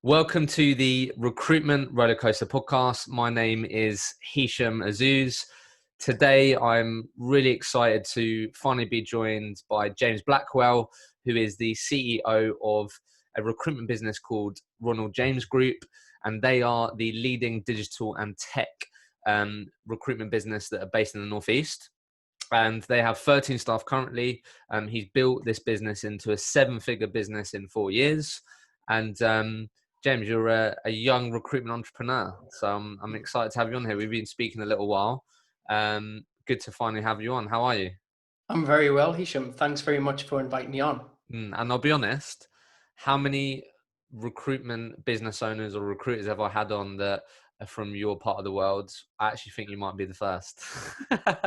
Welcome to the Recruitment Rollercoaster Podcast. My name is Hisham Azuz. Today, I'm really excited to finally be joined by James Blackwell, who is the CEO of a recruitment business called Ronald James Group, and they are the leading digital and tech recruitment business that are based in the Northeast. And they have 13 staff currently. He's built this business into a 7-figure business in 4 years. And James, you're a young recruitment entrepreneur, so I'm excited to have you on here. We've been speaking a little while. Good to finally have you on. How are you? I'm very well, Hisham. Thanks very much for inviting me on. And I'll be honest, how many recruitment business owners or recruiters have I had on that are from your part of the world? I actually think you might be the first.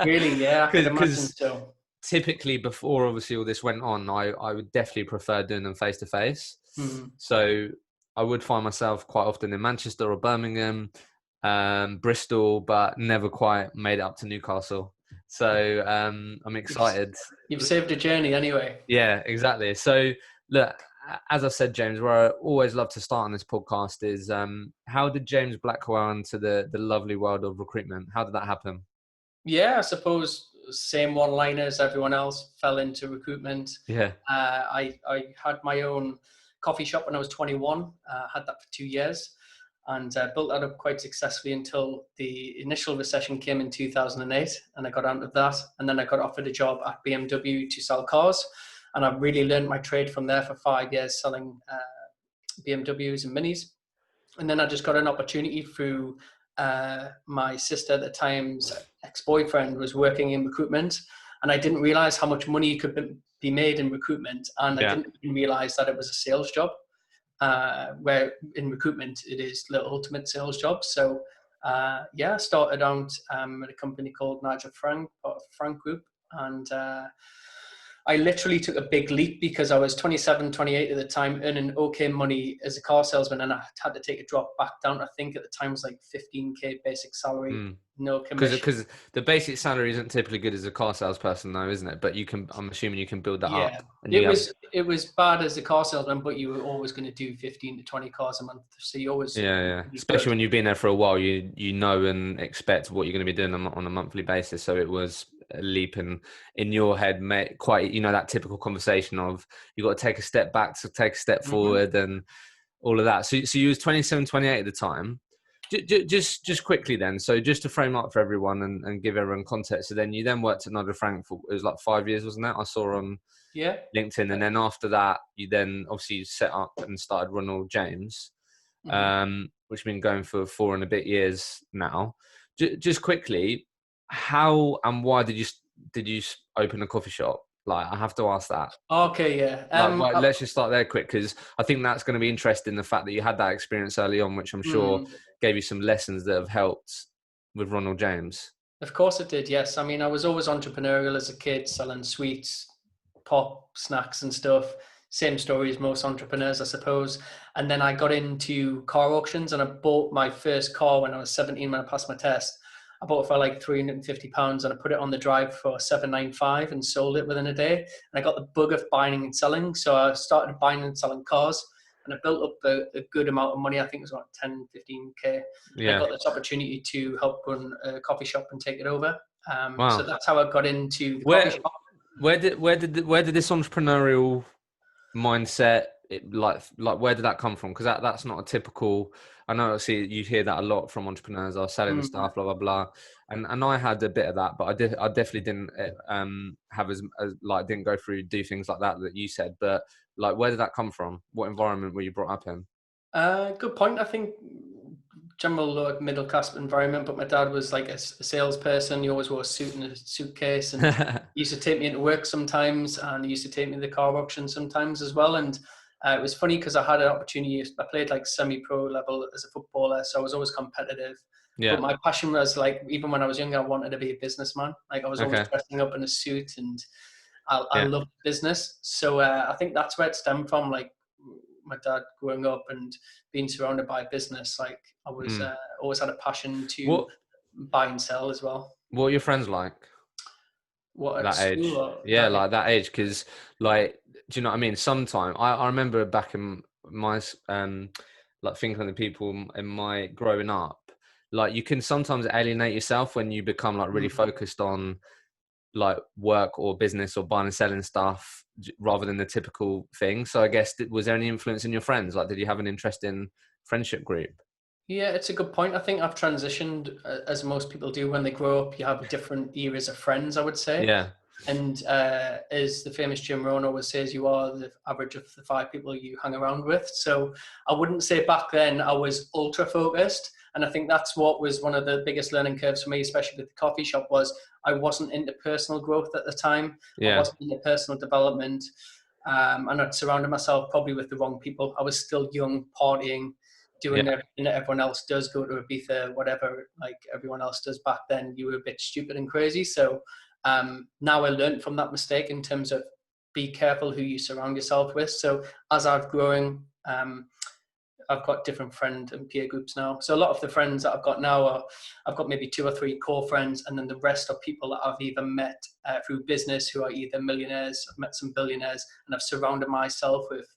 Really? Yeah, I could imagine Because so. typically before obviously all this went on, I would definitely prefer doing them face to face. So I would find myself quite often in Manchester or Birmingham, Bristol, but never quite made it up to Newcastle. So I'm excited. You've saved a journey anyway. Yeah, exactly. So look, as I said, James, where I always love to start on this podcast is how did James Blackwell into the lovely world of recruitment? How did that happen? Yeah, I suppose same one-liner as everyone else, fell into recruitment. Yeah. I had my own coffee shop when I was 21, had that for 2 years, and built that up quite successfully until the initial recession came in 2008, and I got out of that, and then I got offered a job at BMW to sell cars, and I really learned my trade from there for 5 years selling BMWs and Minis. And then I just got an opportunity through my sister at the time's ex-boyfriend was working in recruitment, and I didn't realize how much money could be made in recruitment, and I didn't even realize that it was a sales job, where in recruitment it is the ultimate sales job. So I started out at a company called Nigel Frank, part of Frank Group, and I literally took a big leap because I was 27, 28 at the time, earning okay money as a car salesman, and I had to take a drop back down. I think at the time it was like 15k basic salary, no commission. Because the basic salary isn't typically good as a car salesperson, though, isn't it? But I'm assuming you can build that up. And it was bad as a car salesman, but you were always going to do 15 to 20 cars a month. So you always especially when you've been there for a while, you know and expect what you're going to be doing on a monthly basis. So it was a leap in your head, quite, that typical conversation of you got to take a step back to take a step forward and all of that. So you was 27, 28 at the time. Just quickly then, so just to frame up for everyone and give everyone context. So then you then worked at Nigel Frank for, it was like 5 years, wasn't it? I saw on LinkedIn. And then after that, you then obviously set up and started Ronald James, which has been going for 4 and a bit years now. Just quickly, how and why did you open a coffee shop? Like, I have to ask that. Okay, yeah. Let's just start there quick, because I think that's going to be interesting, the fact that you had that experience early on, which I'm sure gave you some lessons that have helped with Ronald James. Of course it did, yes. I mean, I was always entrepreneurial as a kid, selling sweets, pop, snacks and stuff. Same story as most entrepreneurs, I suppose. And then I got into car auctions, and I bought my first car when I was 17, when I passed my test. I bought it for like £350, and I put it on the drive for $795 and sold it within a day. And I got the bug of buying and selling. So I started buying and selling cars, and I built up a good amount of money. I think it was about 10, 15K. Yeah. I got this opportunity to help run a coffee shop and take it over. So that's how I got into the coffee shop. Where did this entrepreneurial mindset, where did that come from? Because that's not a typical. I know, you hear that a lot from entrepreneurs, are selling stuff, blah blah blah, and I had a bit of that, but I definitely didn't have as didn't go through do things like that you said. But where did that come from? What environment were you brought up in? Good point. I think general middle class environment, but my dad was like a salesperson. He always wore a suit and a suitcase, and he used to take me into work sometimes, and he used to take me to the car auction sometimes as well. And it was funny because I had an opportunity. I played like semi-pro level as a footballer, so I was always competitive. Yeah. But my passion was even when I was younger, I wanted to be a businessman. I was always dressing up in a suit, and I loved business. So I think that's where it stemmed from. My dad growing up and being surrounded by business, I was always had a passion to buy and sell as well. What are your friends like? What, that age? That age, because do you know what I mean? Sometimes I remember back in my like thinking of the people in my growing up, like you can sometimes alienate yourself when you become like really focused on like work or business or buying and selling stuff rather than the typical thing. So I guess, was there any influence in your friends? Like, did you have an interesting friendship group? Yeah, it's a good point. I think I've transitioned, as most people do when they grow up. You have different eras of friends, I would say. Yeah. And as the famous Jim Rohn always says, you are the average of the 5 people you hang around with. So I wouldn't say back then I was ultra focused. And I think that's what was one of the biggest learning curves for me, especially with the coffee shop, was I wasn't into personal growth at the time. Yeah. I wasn't into personal development. And I'd surrounded myself probably with the wrong people. I was still young, partying, doing everything that everyone else does, go to Ibiza, whatever, like everyone else does back then. You were a bit stupid and crazy. So now I learned from that mistake in terms of be careful who you surround yourself with. So as I've grown, I've got different friend and peer groups now. So a lot of the friends that I've got now I've got maybe 2 or 3 core friends, and then the rest are people that I've either met through business who are either millionaires, I've met some billionaires, and I've surrounded myself with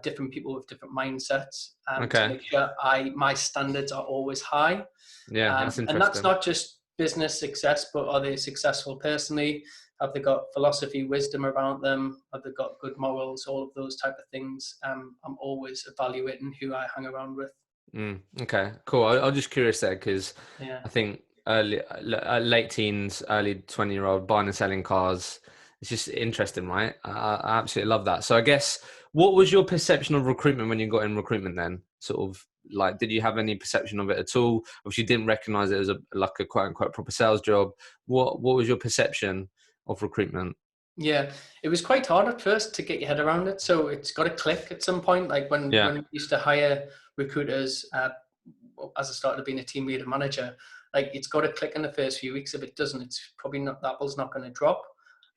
different people with different mindsets to make sure my standards are always high. Yeah, that's interesting. And that's not just business success, but are they successful personally? Have they got philosophy, wisdom about them? Have they got good morals? All of those type of things. I'm always evaluating who I hang around with. Okay, cool. I'm just curious there because I think late teens, early 20-year-old buying and selling cars, it's just interesting, right? I absolutely love that. So I guess, what was your perception of recruitment when you got in recruitment then? Sort of like, did you have any perception of it at all? Obviously, you didn't recognize it as a quote unquote proper sales job. What was your perception of recruitment? Yeah, it was quite hard at first to get your head around it. So it's got to click at some point. Like when we used to hire recruiters, as I started being a team leader manager, like it's got to click in the first few weeks. If it doesn't, it's probably not, the apple's not going to drop.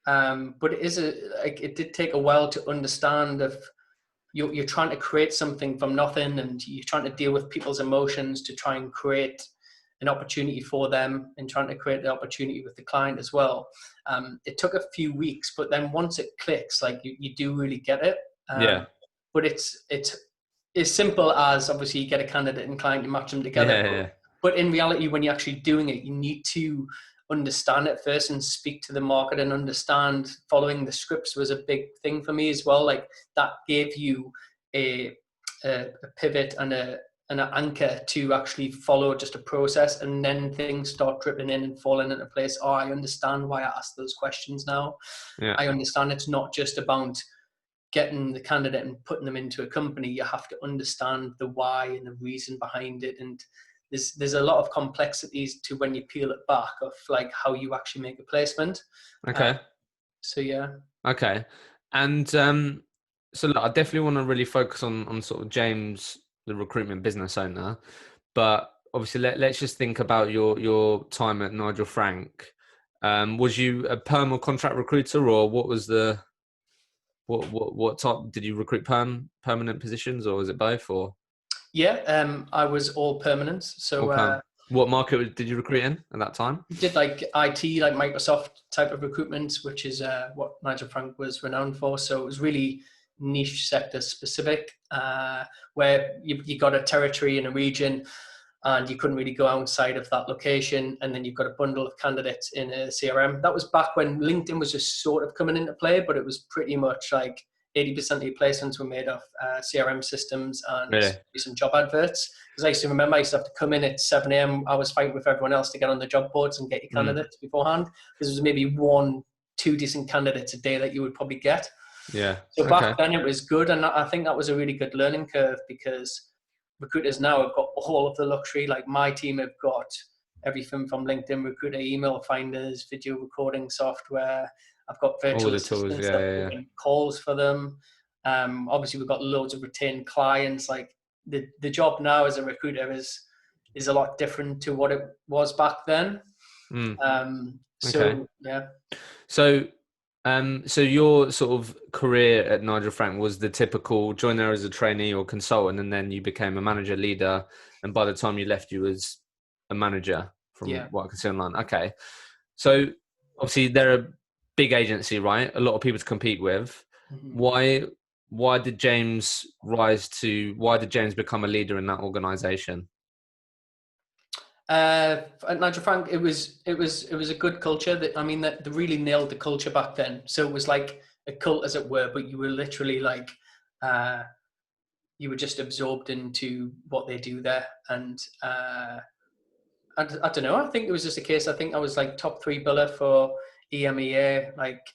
But it did take a while to understand if you're trying to create something from nothing, and you're trying to deal with people's emotions to try and create an opportunity for them, and trying to create the opportunity with the client as well. It took a few weeks, but then once it clicks, like you do really get it. But it's as simple as, obviously you get a candidate and client, you match them together. But in reality, when you're actually doing it, you need to understand it first and speak to the market and understand. Following the scripts was a big thing for me as well. Like that gave you a pivot and an anchor to actually follow just a process, and then things start dripping in and falling into place. Oh, I understand why I ask those questions now. I understand it's not just about getting the candidate and putting them into a company. You have to understand the why and the reason behind it. And there's a lot of complexities to when you peel it back of like how you actually make a placement. So yeah. Okay. And so look, I definitely want to really focus on sort of James, the recruitment business owner, but obviously let's just think about your time at Nigel Frank. Was you a perm or contract recruiter, or what was the what type? Did you recruit permanent positions, or was it both? Or I was all permanent. So what market did you recruit in at that time? Did like IT, like Microsoft type of recruitment, which is what Nigel Frank was renowned for. So it was really niche sector specific, where you got a territory in a region and you couldn't really go outside of that location. And then you've got a bundle of candidates in a CRM. That was back when LinkedIn was just sort of coming into play, but it was pretty much like 80% of your placements were made of CRM systems and some job adverts. Because I used to remember I used to have to come in at 7 a.m. I was fighting with everyone else to get on the job boards and get your candidates beforehand. Because there was maybe 1-2 decent candidates a day that you would probably get. So back then it was good. And I think that was a really good learning curve, because recruiters now have got all of the luxury. Like my team have got everything from LinkedIn Recruiter, email finders, video recording software. I've got virtual assistants that are doing calls for them. Obviously, we've got loads of retained clients. Like the job now as a recruiter is a lot different to what it was back then. So your sort of career at Nigel Frank was the typical join there as a trainee or consultant, and then you became a manager leader. And by the time you left, you was a manager from what I can see online. Okay. So obviously they're a big agency, right? A lot of people to compete with. Why why did James become a leader in that organization? At Nigel Frank, it was a good culture. That they really nailed the culture back then. So it was like a cult, as it were, but you were literally like, you were just absorbed into what they do there. And I don't know. I think it was just a case. I think I was like top 3 biller for EMEA,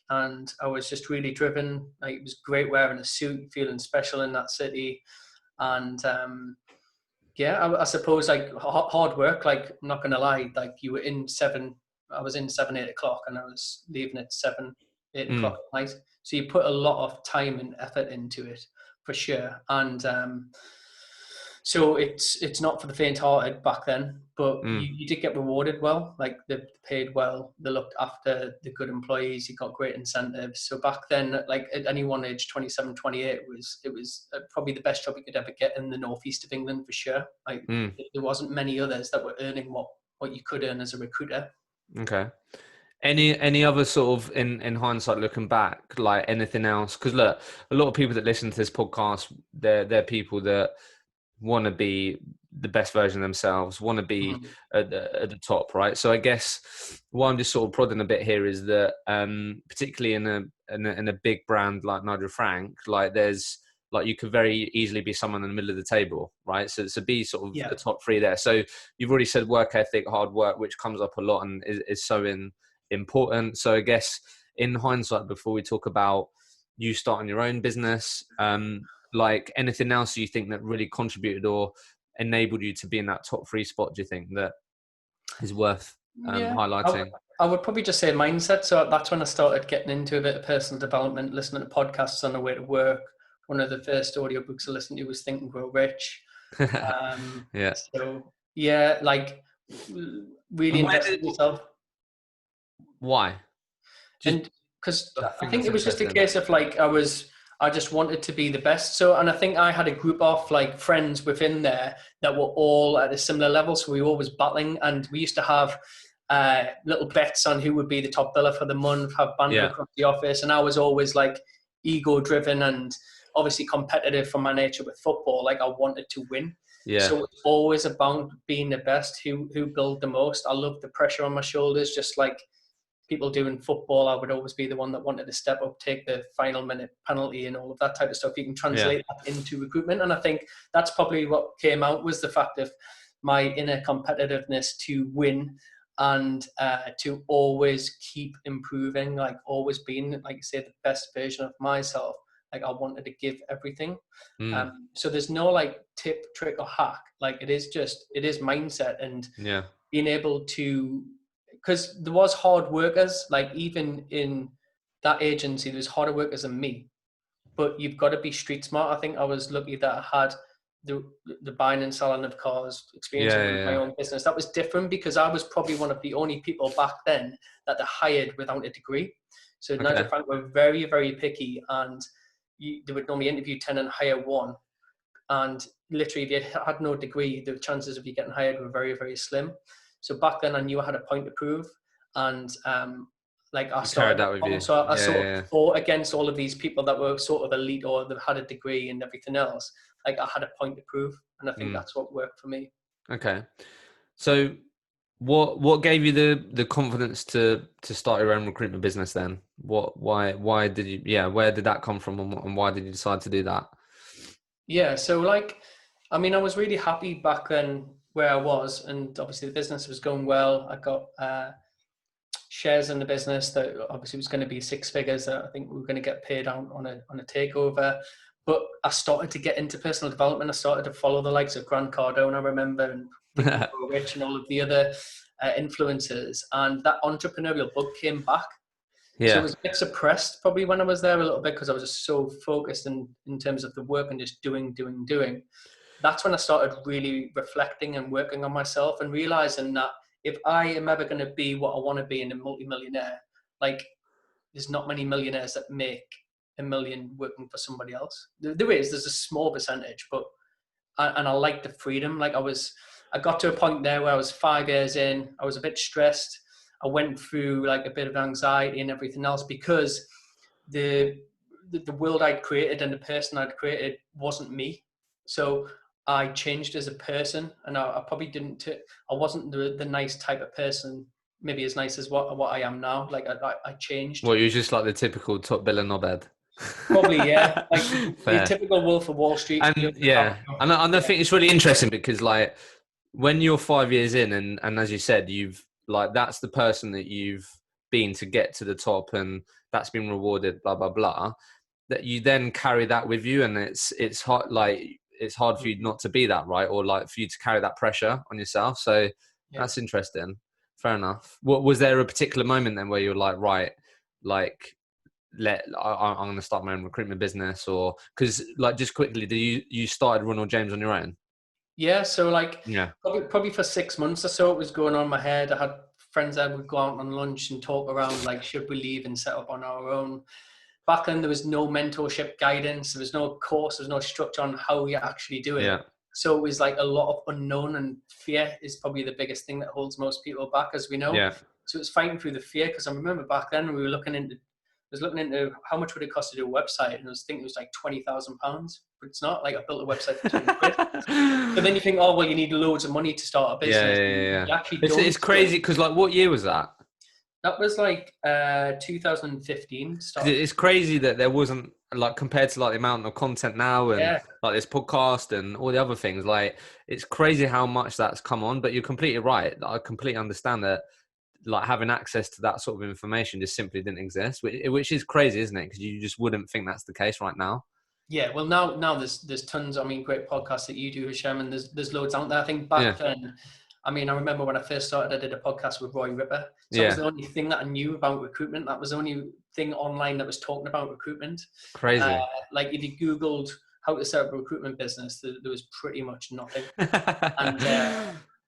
and I was just really driven. Like, it was great wearing a suit, feeling special in that city, and yeah, I suppose like hard work. Like, I'm not gonna lie. Like, you were in 7. I was in 7, 8 o'clock, and I was leaving at 7, 8 o'clock at night. So you put a lot of time and effort into it, for sure. And so it's not for the faint-hearted back then, but you did get rewarded well. Like, they paid well, they looked after the good employees, you got great incentives. So back then, like at any one age, 27, 28, it was probably the best job you could ever get in the northeast of England, for sure. Like, there wasn't many others that were earning what you could earn as a recruiter. Okay. Any other sort of, in hindsight, looking back, like anything else? Because look, a lot of people that listen to this podcast, they're people that want to be the best version of themselves, want to be at the top, right? So I guess what I'm just sort of prodding a bit here is that, particularly in a big brand like Nigel Frank, like there's like, you could very easily be someone in the middle of the table, right? So be sort of the top 3 there. So you've already said work ethic, hard work, which comes up a lot and is so important. So I guess in hindsight, before we talk about you starting your own business, like anything else you think that really contributed or enabled you to be in that top 3 spot, do you think that is worth highlighting? I would probably just say mindset. So that's when I started getting into a bit of personal development, listening to podcasts on the way to work. One of the first audiobooks I listened to was Think and Grow Rich. So yeah, like really invested in yourself. Why? And because I think it was just a case of like, I just wanted to be the best. So, and I think I had a group of like friends within there that were all at a similar level. So we were always battling, and we used to have little bets on who would be the top biller for the month, have banter across the office. And I was always like ego driven and obviously competitive from my nature with football. Like, I wanted to win. So it's always about being the best, who build the most. I love the pressure on my shoulders, just like people do in football. I would always be the one that wanted to step up, take the final minute penalty and all of that type of stuff. You can translate that into recruitment. And I think that's probably what came out, was the fact of my inner competitiveness to win and to always keep improving, like always being, like you say, the best version of myself. Like, I wanted to give everything. So there's no like tip, trick or hack. Like, it is mindset and being able to, because there was hard workers, like even in that agency, there's harder workers than me, but you've got to be street smart. I think I was lucky that I had the buying and selling of cars experience in my own business. That was different because I was probably one of the only people back then that they hired without a degree. So Nigel Frank were very, very picky, and they would normally interview 10 and hire 1. And literally, if you had no degree, the chances of you getting hired were very, very slim. So back then I knew I had a point to prove, and like I started that with you. So I sort of fought against all of these people that were sort of elite or that had a degree and everything else. Like, I had a point to prove, and I think that's what worked for me. Okay. So what gave you the confidence to start your own recruitment business then? Why did you, where did that come from, and why did you decide to do that? Yeah. So like, I mean, I was really happy back then where I was, and obviously the business was going well. I got shares in the business that obviously was going to be 6 figures that I think we were going to get paid out on a takeover. But I started to get into personal development. I started to follow the likes of Grant Cardone, I remember, and Rich and all of the other influencers. And that entrepreneurial bug came back. So I was a bit suppressed probably when I was there a little bit, because I was just so focused in terms of the work and just doing. That's when I started really reflecting and working on myself and realizing that if I am ever going to be what I want to be in a multi-millionaire, like, there's not many millionaires that make $1 million working for somebody else. There's a small percentage, but I like the freedom. Like, I got to a point there where I was 5 years in, I was a bit stressed. I went through like a bit of anxiety and everything else because the the world I'd created and the person I'd created wasn't me. So I changed as a person, and I probably didn't. I wasn't the nice type of person, maybe as nice as what I am now. Like I changed. Well, you're just like the typical top biller knobhead. Probably, yeah. Like the Fair. typical Wolf of Wall Street. And yeah, and I think it's really interesting because like when you're 5 years in, and as you said, you've like that's the person that you've been to get to the top, and that's been rewarded. Blah blah blah. That you then carry that with you, and it's hard. Like it's hard for you not to be that, right? Or like for you to carry that pressure on yourself. So that's interesting. Fair enough. What was there a particular moment then where you're like, right, like I'm going to start my own recruitment business, or because like just quickly, you started Ronald James on your own? Yeah, so like Yeah, probably for 6 months or so, it was going on in my head. I had friends that would go out on lunch and talk around like, should we leave and set up on our own? Back then, there was no mentorship guidance. There was no course. There was no structure on how we actually do it. yeah. So it was like a lot of unknown, and fear is probably the biggest thing that holds most people back, as we know. Yeah. So it's fighting through the fear, because I remember back then I was looking into how much would it cost to do a website, and I was thinking it was like £20,000, but it's not. Like I built a website for 20 quid. But then you think, oh well, you need loads of money to start a business. Yeah. It's crazy because like, what year was that? That was like 2015. It's crazy that there wasn't like compared to like the amount of content now and like this podcast and all the other things. Like it's crazy how much that's come on. But you're completely right. I completely understand that. Like having access to that sort of information just simply didn't exist, which is crazy, isn't it? Because you just wouldn't think that's the case right now. Yeah, well now there's tons. I mean, great podcasts that you do, Hashem, and there's loads out there. I think back then, I mean, I remember when I first started, I did a podcast with Roy Ripper. So that was the only thing that I knew about recruitment. That was the only thing online that was talking about recruitment. Crazy. Like if you Googled how to set up a recruitment business, there was pretty much nothing.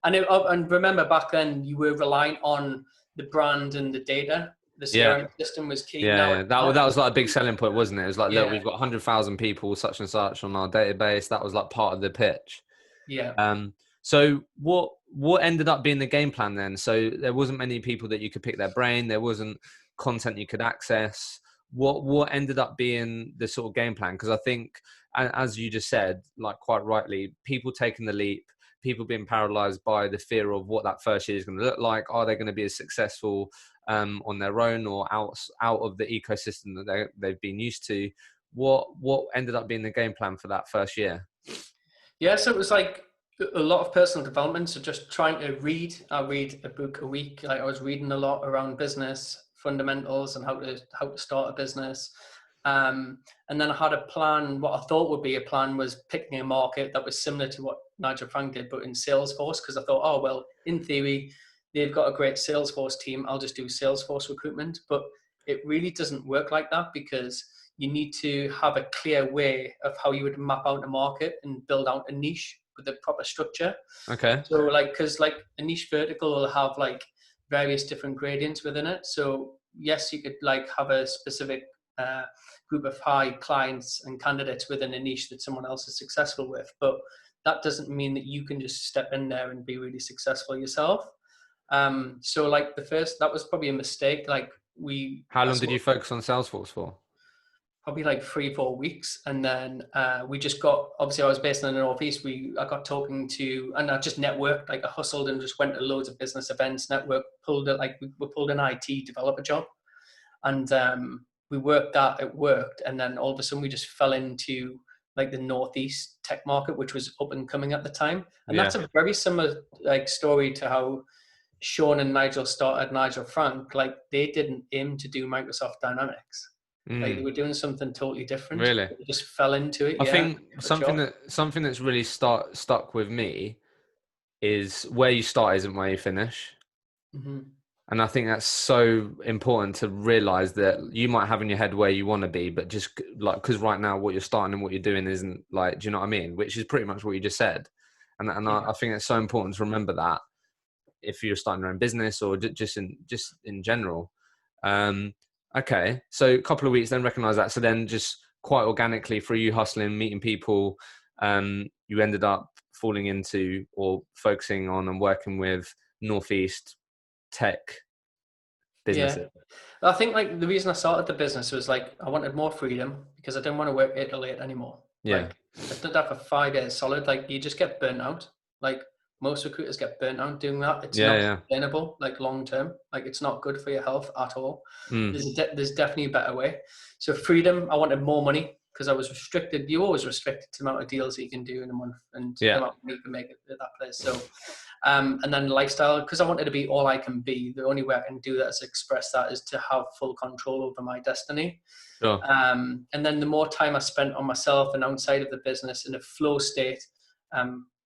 And remember back then, you were relying on the brand and the data. The CRM system was key. That was like a big selling point, wasn't it? It was like, look, we've got 100,000 people, such and such, on our database. That was like part of the pitch. Yeah. So what ended up being the game plan then? So there wasn't many people that you could pick their brain. There wasn't content you could access. What ended up being the sort of game plan? Because I think, as you just said, like quite rightly, people taking the leap, people being paralyzed by the fear of what that first year is going to look like. Are they going to be as successful on their own or out of the ecosystem that they've been used to? What ended up being the game plan for that first year? Yeah, so it was like a lot of personal development. So just trying to read. I read a book a week. Like I was reading a lot around business fundamentals and how to start a business. And then I had a plan. What I thought would be a plan was picking a market that was similar to what Nigel Frank did, but in Salesforce, because I thought, oh, well, in theory, they've got a great Salesforce team. I'll just do Salesforce recruitment. But it really doesn't work like that, because you need to have a clear way of how you would map out a market and build out a niche with a proper structure. Okay. So like, because like a niche vertical will have like various different gradients within it. So yes, you could like have a specific group of high clients and candidates within a niche that someone else is successful with, but that doesn't mean that you can just step in there and be really successful yourself. So like that was probably a mistake. Like how long did you focus on Salesforce for? Probably like 3-4 weeks. And then we just got, obviously I was based in the Northeast. I got talking to, and I just networked, like I hustled and just went to loads of business events, we pulled an IT developer job. And we worked that, it worked. And then all of a sudden we just fell into like the Northeast tech market, which was up and coming at the time. And that's a very similar like story to how Sean and Nigel started Nigel Frank. Like they didn't aim to do Microsoft Dynamics. Like they were doing something totally different. Really? They just fell into it. I think something that's really stuck with me is where you start isn't where you finish. Mm-hmm. And I think that's so important to realize that you might have in your head where you want to be, but just like, because right now what you're starting and what you're doing isn't like, do you know what I mean? Which is pretty much what you just said. And I think it's so important to remember that if you're starting your own business or just in general. Okay. So a couple of weeks, then recognize that. So then just quite organically through you hustling, meeting people, you ended up falling into or focusing on and working with Northeast tech business Yeah. is? I think like the reason I started the business was like I wanted more freedom because I didn't want to work 8 to 8 anymore. Yeah. Like I did that for 5 years solid. Like you just get burnt out. Like most recruiters get burnt out doing that. It's Yeah, not yeah. sustainable, like long term. Like it's not good for your health at all. Mm. There's definitely a better way. So freedom. I wanted more money because I was restricted. You're always restricted to the amount of deals that you can do in a month and the Yeah. amount of money you can make at that place. So. And then lifestyle, because I wanted to be all I can be. The only way I can do that is express that is to have full control over my destiny. Sure. And then the more time I spent on myself and outside of the business in a flow state,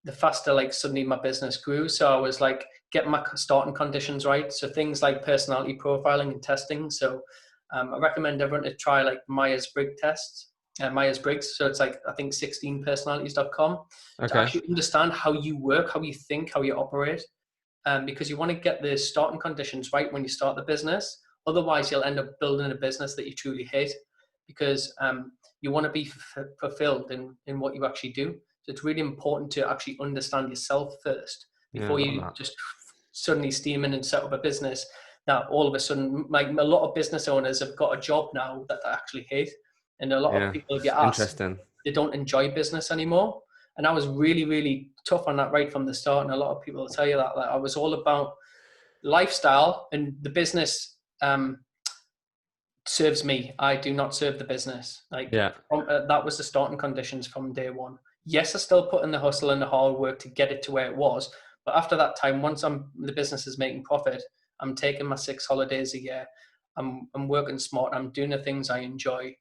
the faster like suddenly my business grew. So I was like getting my starting conditions right. So things like personality profiling and testing. So I recommend everyone to try like Myers-Briggs tests. Myers-Briggs. So it's like, I think 16personalities.com to Okay. actually understand how you work, how you think, how you operate. Because you want to get the starting conditions right when you start the business. Otherwise, you'll end up building a business that you truly hate because you want to be fulfilled in what you actually do. So it's really important to actually understand yourself first before you just suddenly steam in and set up a business that all of a sudden, like a lot of business owners have got a job now that they actually hate. And a lot of people, if you ask, they don't enjoy business anymore. And I was really, really tough on that right from the start. And a lot of people will tell you that. Like, I was all about lifestyle and the business serves me. I do not serve the business. Like that was the starting conditions from day one. Yes, I still put in the hustle and the hard work to get it to where it was. But after that time, once the business is making profit, I'm taking my 6 holidays a year. I'm working smart. I'm doing the things I enjoy.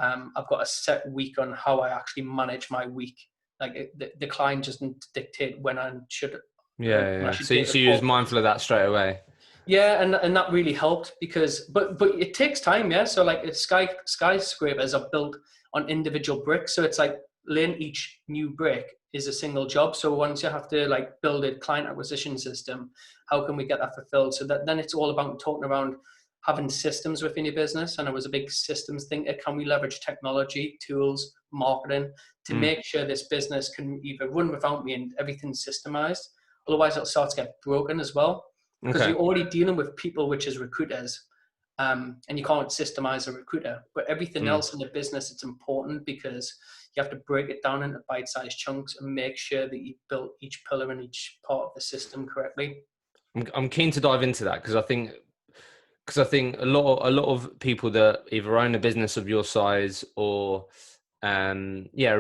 I've got a set week on how I actually manage my week. Like the client doesn't dictate when I should. So you was mindful of that straight away. Yeah, and that really helped because, but it takes time, yeah. So like it's skyscrapers are built on individual bricks, so it's like laying each new brick is a single job. So once you have to like build a client acquisition system, how can we get that fulfilled? So that then it's all about talking around having systems within your business. And I was a big systems thinker. Can we leverage technology, tools, marketing to make sure this business can either run without me and everything's systemized? Otherwise, it'll start to get broken as well. Because you're already dealing with people, which is recruiters, and you can't systemize a recruiter. But everything else in the business, it's important because you have to break it down into bite-sized chunks and make sure that you built each pillar and each part of the system correctly. I'm keen to dive into that because I think a lot of people that either own a business of your size or are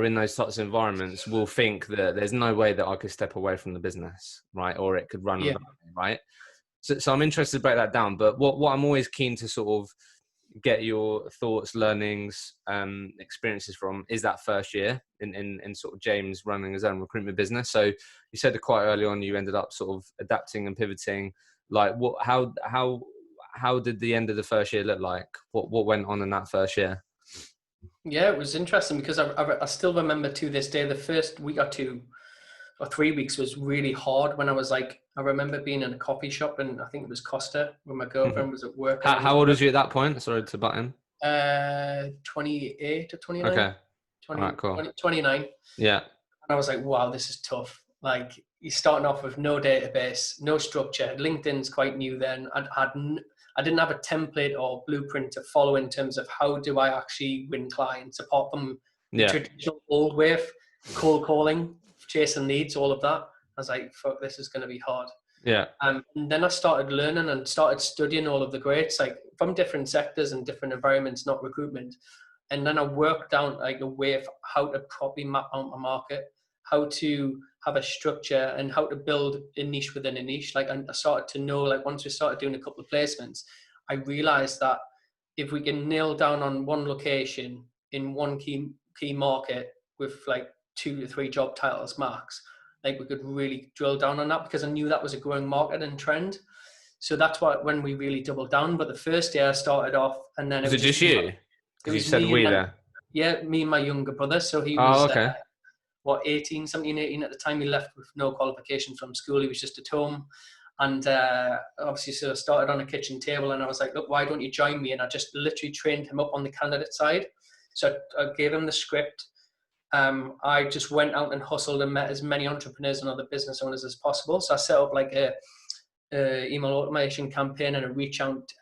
in those types of environments will think that there's no way that I could step away from the business, right? Or it could run without me, right? So I'm interested to break that down. But what I'm always keen to sort of get your thoughts, learnings, experiences from is that first year in sort of James running his own recruitment business. So you said that quite early on you ended up sort of adapting and pivoting. Like how did the end of the first year look like? What went on in that first year? Yeah, it was interesting because I still remember to this day, the first week or 2 or 3 weeks was really hard when I was like, I remember being in a coffee shop and I think it was Costa when my girlfriend was at work. How old was you at that point? Sorry to butt in. 28 or 29. Okay. 20, right, cool. 29. Yeah. And I was like, wow, this is tough. Like you're starting off with no database, no structure. LinkedIn's quite new then. I didn't have a template or blueprint to follow in terms of how do I actually win clients apart from the traditional old way of cold calling, chasing leads, all of that. I was like, fuck, this is going to be hard. Yeah. And then I started learning and started studying all of the greats, like from different sectors and different environments, not recruitment. And then I worked out like a way of how to properly map out my market, how to have a structure and how to build a niche within a niche. Like I started to know, like once we started doing a couple of placements, I realized that if we can nail down on one location in one key market with like 2 to 3 job titles max, like we could really drill down on that because I knew that was a growing market and trend. So that's when we really doubled down. But the first year I started off and then was it just you? It was you said me we and there. Yeah, me and my younger brother. So he was, okay. 18 at the time. He left with no qualifications from school. He was just at home. And obviously, so I started on a kitchen table and I was like, look, why don't you join me? And I just literally trained him up on the candidate side. So I gave him the script. I just went out and hustled and met as many entrepreneurs and other business owners as possible. So I set up like email automation campaign and a reach out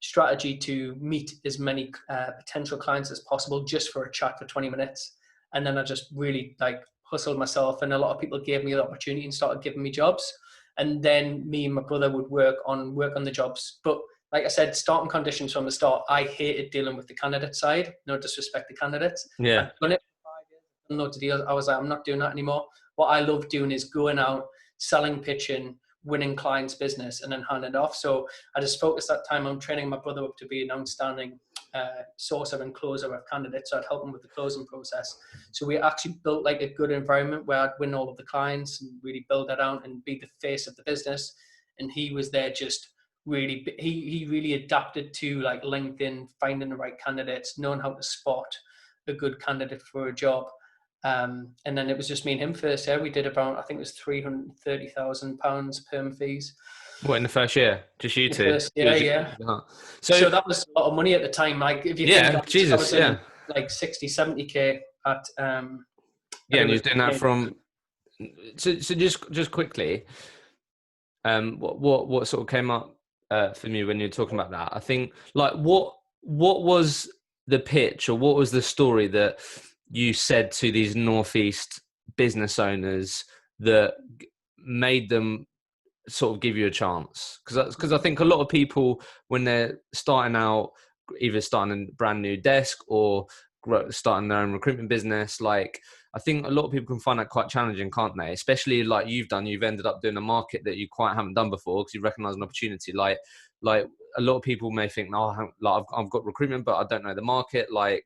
strategy to meet as many potential clients as possible just for a chat for 20 minutes. And then I just really like hustled myself, and a lot of people gave me the opportunity and started giving me jobs. And then me and my brother would work on the jobs. But like I said, starting conditions from the start, I hated dealing with the candidate side. No disrespect to candidates. Yeah. I've done it for 5 years. I've done loads of deals. I was like, I'm not doing that anymore. What I love doing is going out, selling, pitching, winning clients' business, and then handing it off. So I just focused that time on training my brother up to be an outstanding sourcer and closer of candidates. So I'd help him with the closing process. So we actually built like a good environment where I'd win all of the clients and really build that out and be the face of the business. And he was there just really, he really adapted to like LinkedIn, finding the right candidates, knowing how to spot a good candidate for a job. And then it was just me and him first year. We did about, I think it was £330,000 perm fees. What, in the first year? Just you two? Yeah. So that was a lot of money at the time. Like if you think I was in like 60, 70K at and you're doing that from so just quickly, what sort of came up for me when you're talking about that? I think like what was the pitch, or what was the story that you said to these Northeast business owners that made them sort of give you a chance? Because I think a lot of people, when they're starting out, either starting a brand new desk or starting their own recruitment business, like I think a lot of people can find that quite challenging, can't they? Especially like you've ended up doing a market that you quite haven't done before because you recognize an opportunity. Like a lot of people may think, I've got recruitment, but I don't know the market. Like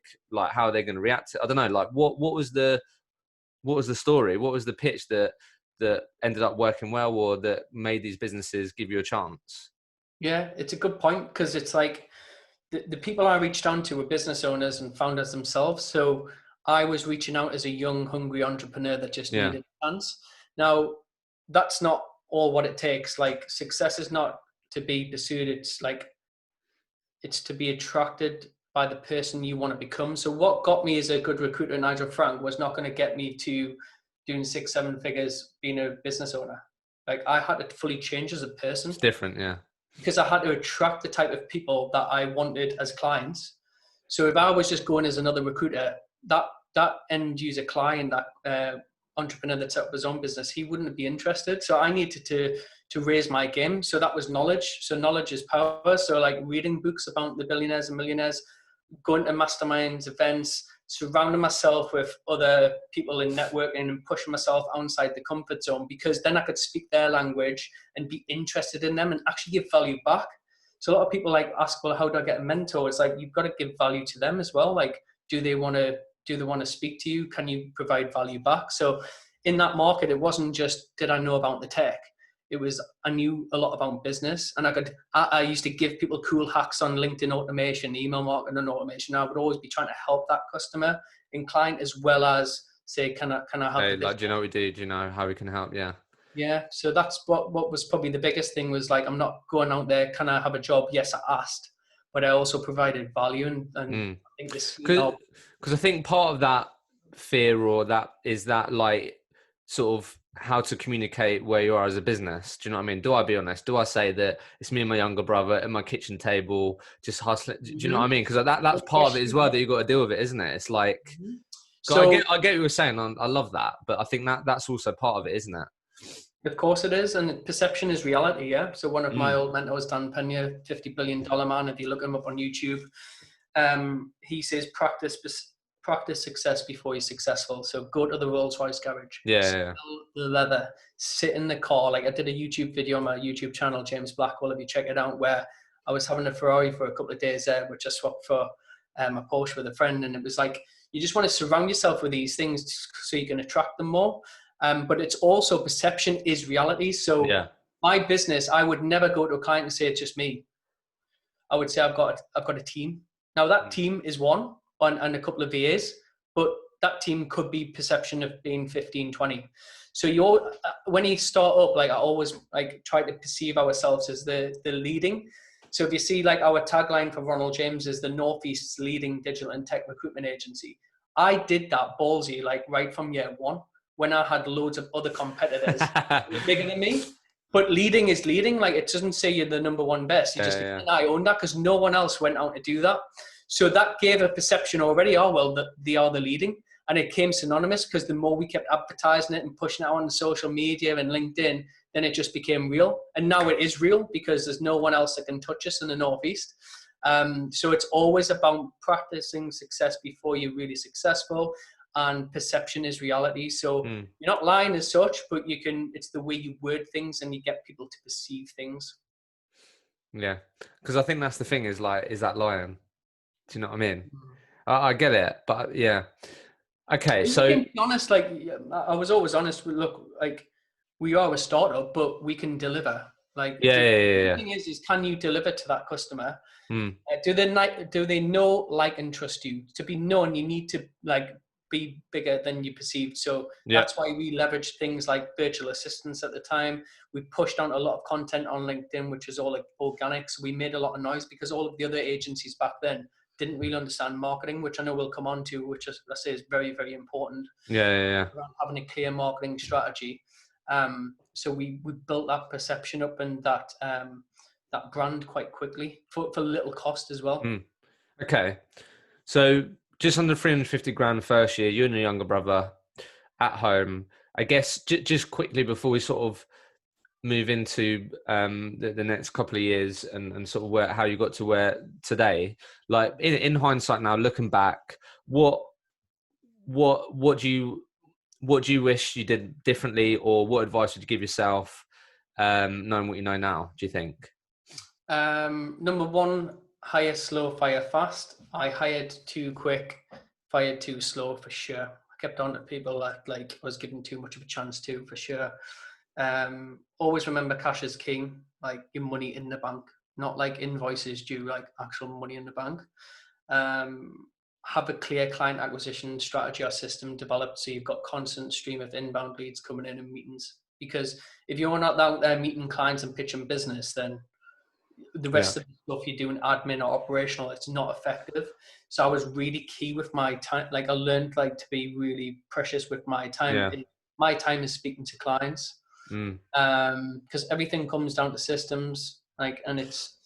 how are they going to react to it? I don't know. Like what was the story? What was the pitch that ended up working well, or that made these businesses give you a chance? Yeah, it's a good point, because it's like the people I reached out to were business owners and founders themselves. So I was reaching out as a young, hungry entrepreneur that just needed a chance. Now, that's not all what it takes. Like success is not to be pursued. It's to be attracted by the person you want to become. So what got me as a good recruiter, Nigel Frank, was not going to get me to doing 6-7 figures being a business owner. Like I had to fully change as a person. It's different, yeah. Because I had to attract the type of people that I wanted as clients. So if I was just going as another recruiter, that end user client, that entrepreneur that set up his own business, he wouldn't be interested. So I needed to raise my game. So that was knowledge. So knowledge is power. So like reading books about the billionaires and millionaires, going to masterminds, events, surrounding myself with other people in networking and pushing myself outside the comfort zone, because then I could speak their language and be interested in them and actually give value back. So a lot of people like ask, well, how do I get a mentor? It's like, you've got to give value to them as well. Like, do they want to speak to you? Can you provide value back? So in that market, it wasn't just, did I know about the tech? It was, I knew a lot about business, and I used to give people cool hacks on LinkedIn automation, email marketing and automation. I would always be trying to help that customer and client, as well as say, can I help? Hey, like, do you know what we do? Do you know how we can help? Yeah. Yeah. So that's what was probably the biggest thing, was like, I'm not going out there, can I have a job? Yes, I asked, but I also provided value. And I think this, because I think part of that fear, or that is that like sort of how to communicate where you are as a business. Do you know what I mean? Do I be honest? Do I say that it's me and my younger brother at my kitchen table just hustling? Do you know what I mean? Because that's part of it as well, that you've got to deal with it, isn't it? It's like, so I get what you were saying. I love that, but I think that's also part of it, isn't it? Of course it is, and perception is reality. Yeah. So one of my old mentors, Dan Pena, $50 billion man. If you look him up on YouTube, he says practice success before you're successful. So go to the Rolls Royce garage, yeah. the leather, sit in the car. Like I did a YouTube video on my YouTube channel, James Blackwell, if you check it out, where I was having a Ferrari for a couple of days there, which I swapped for a Porsche with a friend. And it was like, you just want to surround yourself with these things so you can attract them more. But it's also, perception is reality. So my business, I would never go to a client and say, it's just me. I would say I've got a team. Now that team is one, and a couple of VAs, but that team could be perception of being 15, 20. So when you start up, like I always like try to perceive ourselves as the leading. So if you see like our tagline for Ronald James is the Northeast's leading digital and tech recruitment agency. I did that ballsy, like right from year one, when I had loads of other competitors bigger than me. But leading is leading. Like, it doesn't say you're the number one best. You just, I own that because no one else went out to do that. So that gave a perception already, oh, well, that they are the leading. And it came synonymous because the more we kept advertising it and pushing it out on social media and LinkedIn, then it just became real. And now it is real because there's no one else that can touch us in the Northeast. So it's always about practicing success before you're really successful. And perception is reality. So you're not lying as such, but it's the way you word things and you get people to perceive things. Yeah. Because I think that's the thing is that lying? Do you know what I mean? I get it, but yeah. Okay. So to be honest, like I was always honest with, look, like we are a startup, but we can deliver. Like, the thing is can you deliver to that customer? Do they know, like, and trust you? To be known, you need to like be bigger than you perceived. So that's why we leveraged things like virtual assistants at the time. We pushed out a lot of content on LinkedIn, which was all like organic. So we made a lot of noise because all of the other agencies back then didn't really understand marketing, which I know we'll come on to, which is, I say, is very, very important. Yeah. Around having a clear marketing strategy. So we built that perception up and that brand quite quickly for little cost as well. Okay. So just under 350 grand first year, you and your younger brother at home. I guess just quickly before we sort of move into the next couple of years and sort of how you got to where today, like in hindsight now, looking back, what do you wish you did differently, or what advice would you give yourself knowing what you know now, do you think? Number one, hire slow, fire fast. I hired too quick, fired too slow, for sure. I kept on to people that like I was given too much of a chance to, for sure. Always remember cash is king, like your money in the bank, not like invoices due, like actual money in the bank. Have a clear client acquisition strategy or system developed so you've got constant stream of inbound leads coming in and meetings. Because if you're not out there meeting clients and pitching business, then the rest of the stuff you're doing, admin or operational, it's not effective. So I was really key with my time. Like I learned like to be really precious with my time. My time is speaking to clients. Because everything comes down to systems, like, and it's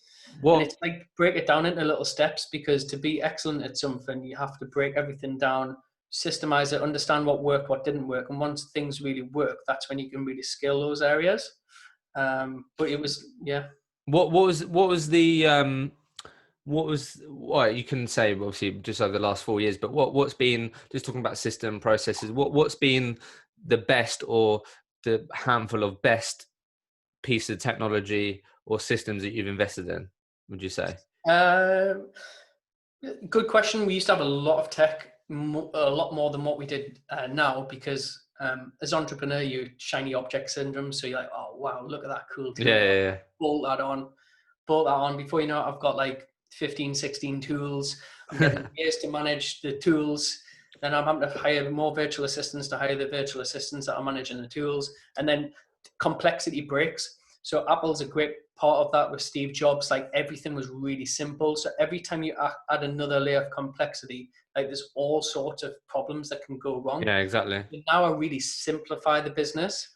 like break it down into little steps, because to be excellent at something, you have to break everything down, systemize it, understand what worked, what didn't work. And once things really work, that's when you can really scale those areas. But it was, What you can say obviously just over the last 4 years, but what's been, just talking about system processes, what's been the best or the handful of best pieces of technology or systems that you've invested in, would you say? Good question. We used to have a lot of tech, a lot more than what we did now, because as an entrepreneur, you shiny object syndrome. So you're like, oh, wow, look at that cool tool. Yeah. Bolt that on. Before you know it, I've got like 15, 16 tools. I'm getting years to manage the tools. Then I'm having to hire more virtual assistants to hire the virtual assistants that are managing the tools. And then complexity breaks. So Apple's a great part of that with Steve Jobs. Like everything was really simple. So every time you add another layer of complexity, like there's all sorts of problems that can go wrong. Yeah, exactly. But now I really simplify the business.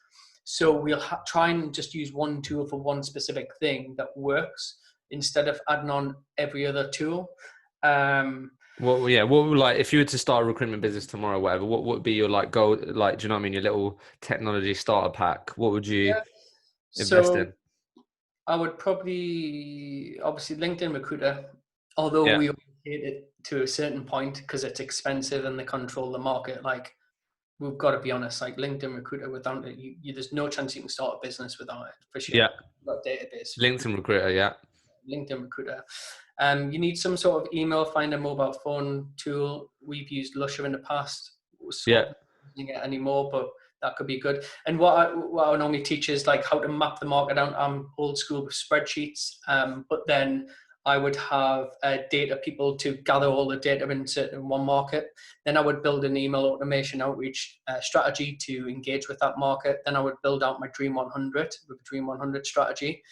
So we'll try and just use one tool for one specific thing that works instead of adding on every other tool. What would, like, if you were to start a recruitment business tomorrow, whatever, what would be your like goal? Like, do you know what I mean? Your little technology starter pack. What would you invest in? I would probably, obviously, LinkedIn Recruiter, although we hate it to a certain point because it's expensive and they control the market. Like, we've got to be honest, like LinkedIn Recruiter, without it, there's no chance you can start a business without it, for sure. Yeah. Got database. LinkedIn Recruiter, yeah. LinkedIn Recruiter. You need some sort of email finder, mobile phone tool. We've used Lusher in the past. Not using it anymore, but that could be good. And what I normally teach is like how to map the market out. I'm old school with spreadsheets, but then I would have data people to gather all the data in one market. Then I would build an email automation outreach strategy to engage with that market. Then I would build out my Dream 100 with Dream 100 strategy.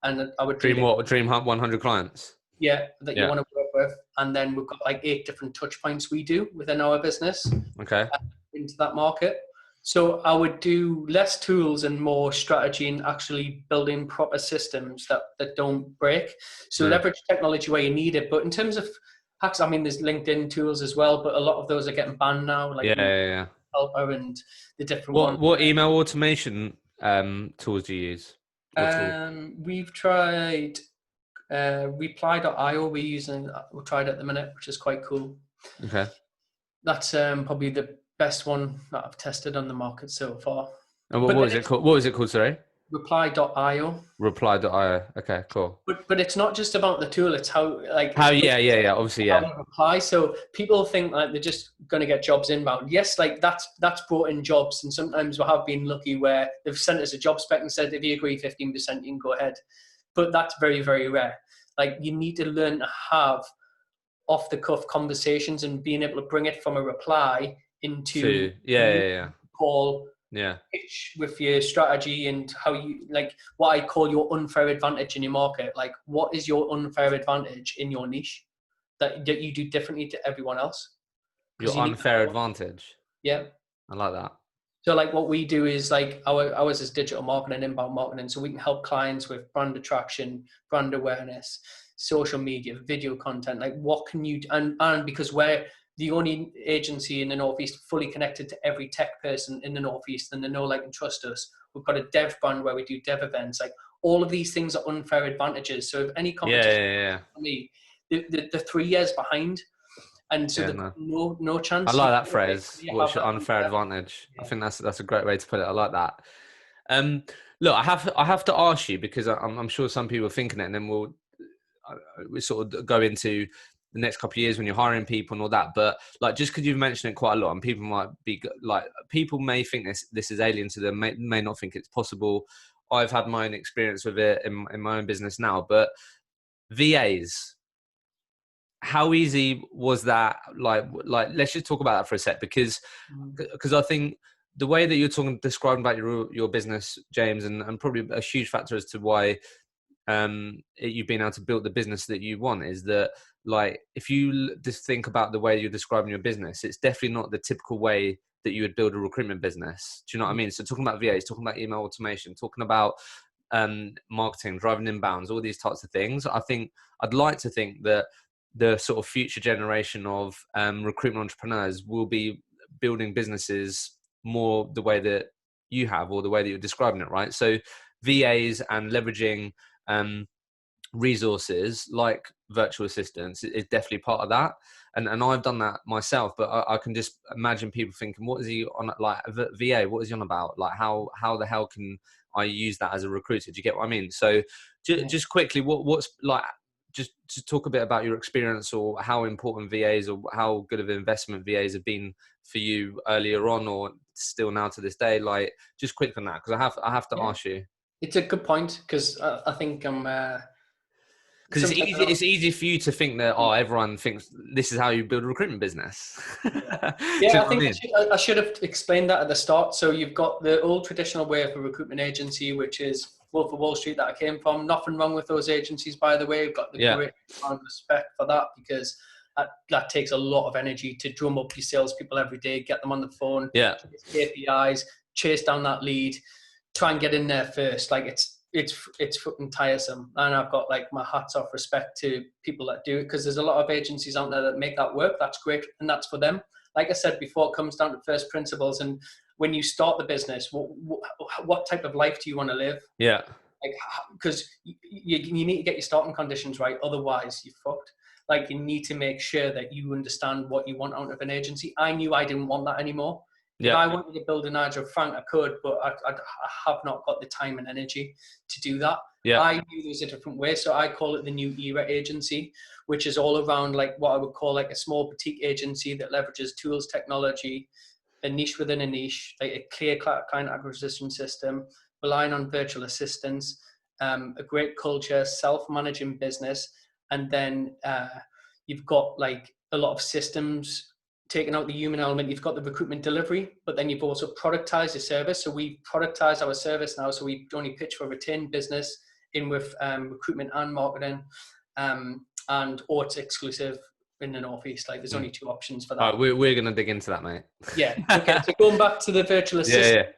And I would Dream 100 clients? Yeah, that you want to work with. And then we've got like 8 different touch points we do within our business. Okay. Into that market. So I would do less tools and more strategy and actually building proper systems that don't break. So leverage technology where you need it. But in terms of hacks, I mean, there's LinkedIn tools as well, but a lot of those are getting banned now, like Helper and the different ones. What email automation tools do you use? We've tried reply.io. We're tried at the minute, which is quite cool. Okay. That's probably the best one that I've tested on the market so far. And what was it called? What was it called? Sorry. Reply.io. Reply.io. Okay, cool. But it's not just about the tool. It's how obviously, how you reply. So people think like they're just going to get jobs inbound. Yes, like that's brought in jobs, and sometimes we have been lucky where they've sent us a job spec and said if you agree 15%, you can go ahead. But that's very, very rare. Like you need to learn to have off the cuff conversations and being able to bring it from a reply into call pitch with your strategy and how you like what I call your unfair advantage in your market. Like what is your unfair advantage in your niche that you do differently to everyone else? Your unfair advantage. Yeah. I like that. So like what we do is like ours is digital marketing, inbound marketing. So we can help clients with brand attraction, brand awareness, social media, video content. Like what can you, and because we're the only agency in the Northeast fully connected to every tech person in the Northeast and they know, like, and trust us. We've got a dev brand where we do dev events. Like all of these things are unfair advantages. So if any competition for me, the 3 years behind. And so no chance. I like that phrase. What's your unfair advantage? Yeah. I think that's a great way to put it. I like that. Look, I have to ask you because I'm sure some people are thinking it, and then we'll sort of go into the next couple of years when you're hiring people and all that. But like, just because you've mentioned it quite a lot, and people might be like, people may think this is alien to them, may not think it's possible. I've had my own experience with it in my own business now, but VAs. How easy was that? Like, let's just talk about that for a sec, because I think the way that you're describing about your business, James, and probably a huge factor as to why you've been able to build the business that you want is that, like, if you just think about the way you're describing your business, it's definitely not the typical way that you would build a recruitment business. Do you know what I mean? So talking about VAs, talking about email automation, talking about marketing, driving inbounds, all these types of things. I'd like to think that the sort of future generation of recruitment entrepreneurs will be building businesses more the way that you have, or the way that you're describing it, right? So VAs and leveraging resources like virtual assistants is definitely part of that. And I've done that myself, but I can just imagine people thinking, what is he on, like VA? What is he on about? Like how the hell can I use that as a recruiter? Do you get what I mean? So just quickly, what's like, just talk a bit about your experience, or how important VAs, or how good of an investment VAs have been for you earlier on, or still now to this day. Like, just quick on that, because I have to ask you. It's a good point, because I think I'm. Because it's easy for you to think that everyone thinks this is how you build a recruitment business. I think I should have explained that at the start. So you've got the old traditional way of a recruitment agency, which is Wolf of Wall Street that I came from. Nothing wrong with those agencies, by the way. I've got the great amount of respect for that, because that takes a lot of energy to drum up your salespeople every day, get them on the phone, KPIs, chase down that lead, try and get in there first. Like it's fucking tiresome. And I've got, like, my hats off respect to people that do it, because there's a lot of agencies out there that make that work. That's great, and that's for them. Like I said before, it comes down to first principles. And when you start the business, what type of life do you want to live? Yeah. Like, because you need to get your starting conditions right. Otherwise, you're fucked. Like, you need to make sure that you understand what you want out of an agency. I knew I didn't want that anymore. If I wanted to build an Nigel Frank, I could, but I have not got the time and energy to do that. Yeah. I knew there's a different way, so I call it the New Era Agency, which is all around, like, what I would call like a small boutique agency that leverages tools, technology, a niche within a niche, like a clear client acquisition system, relying on virtual assistants, a great culture, self-managing business, and then you've got, like, a lot of systems taking out the human element. You've got the recruitment delivery, but then you've also productized your service. So we productize our service now. So we only pitch for retained business in with recruitment and marketing, or it's exclusive in the Northeast. Like there's only 2 options for that. All right, we're going to dig into that, mate. Yeah. Okay. So going back to the virtual assistant,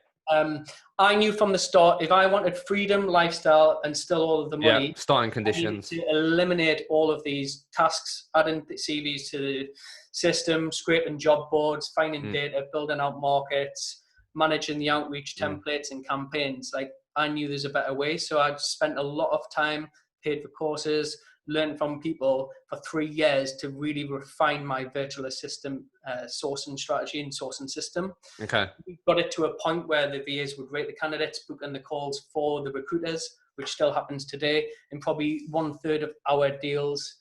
I knew from the start, if I wanted freedom, lifestyle, and still all of the money, starting conditions, I needed to eliminate all of these tasks, adding the CVs to the system, scraping job boards, finding data, building out markets, managing the outreach templates and campaigns. Like I knew there's a better way. So I spent a lot of time, paid for courses, learned from people for 3 years to really refine my virtual assistant sourcing strategy and sourcing system. Okay. We got it to a point where the VAs would rate the candidates, book in the calls for the recruiters, which still happens today, and probably 1/3 of our deals,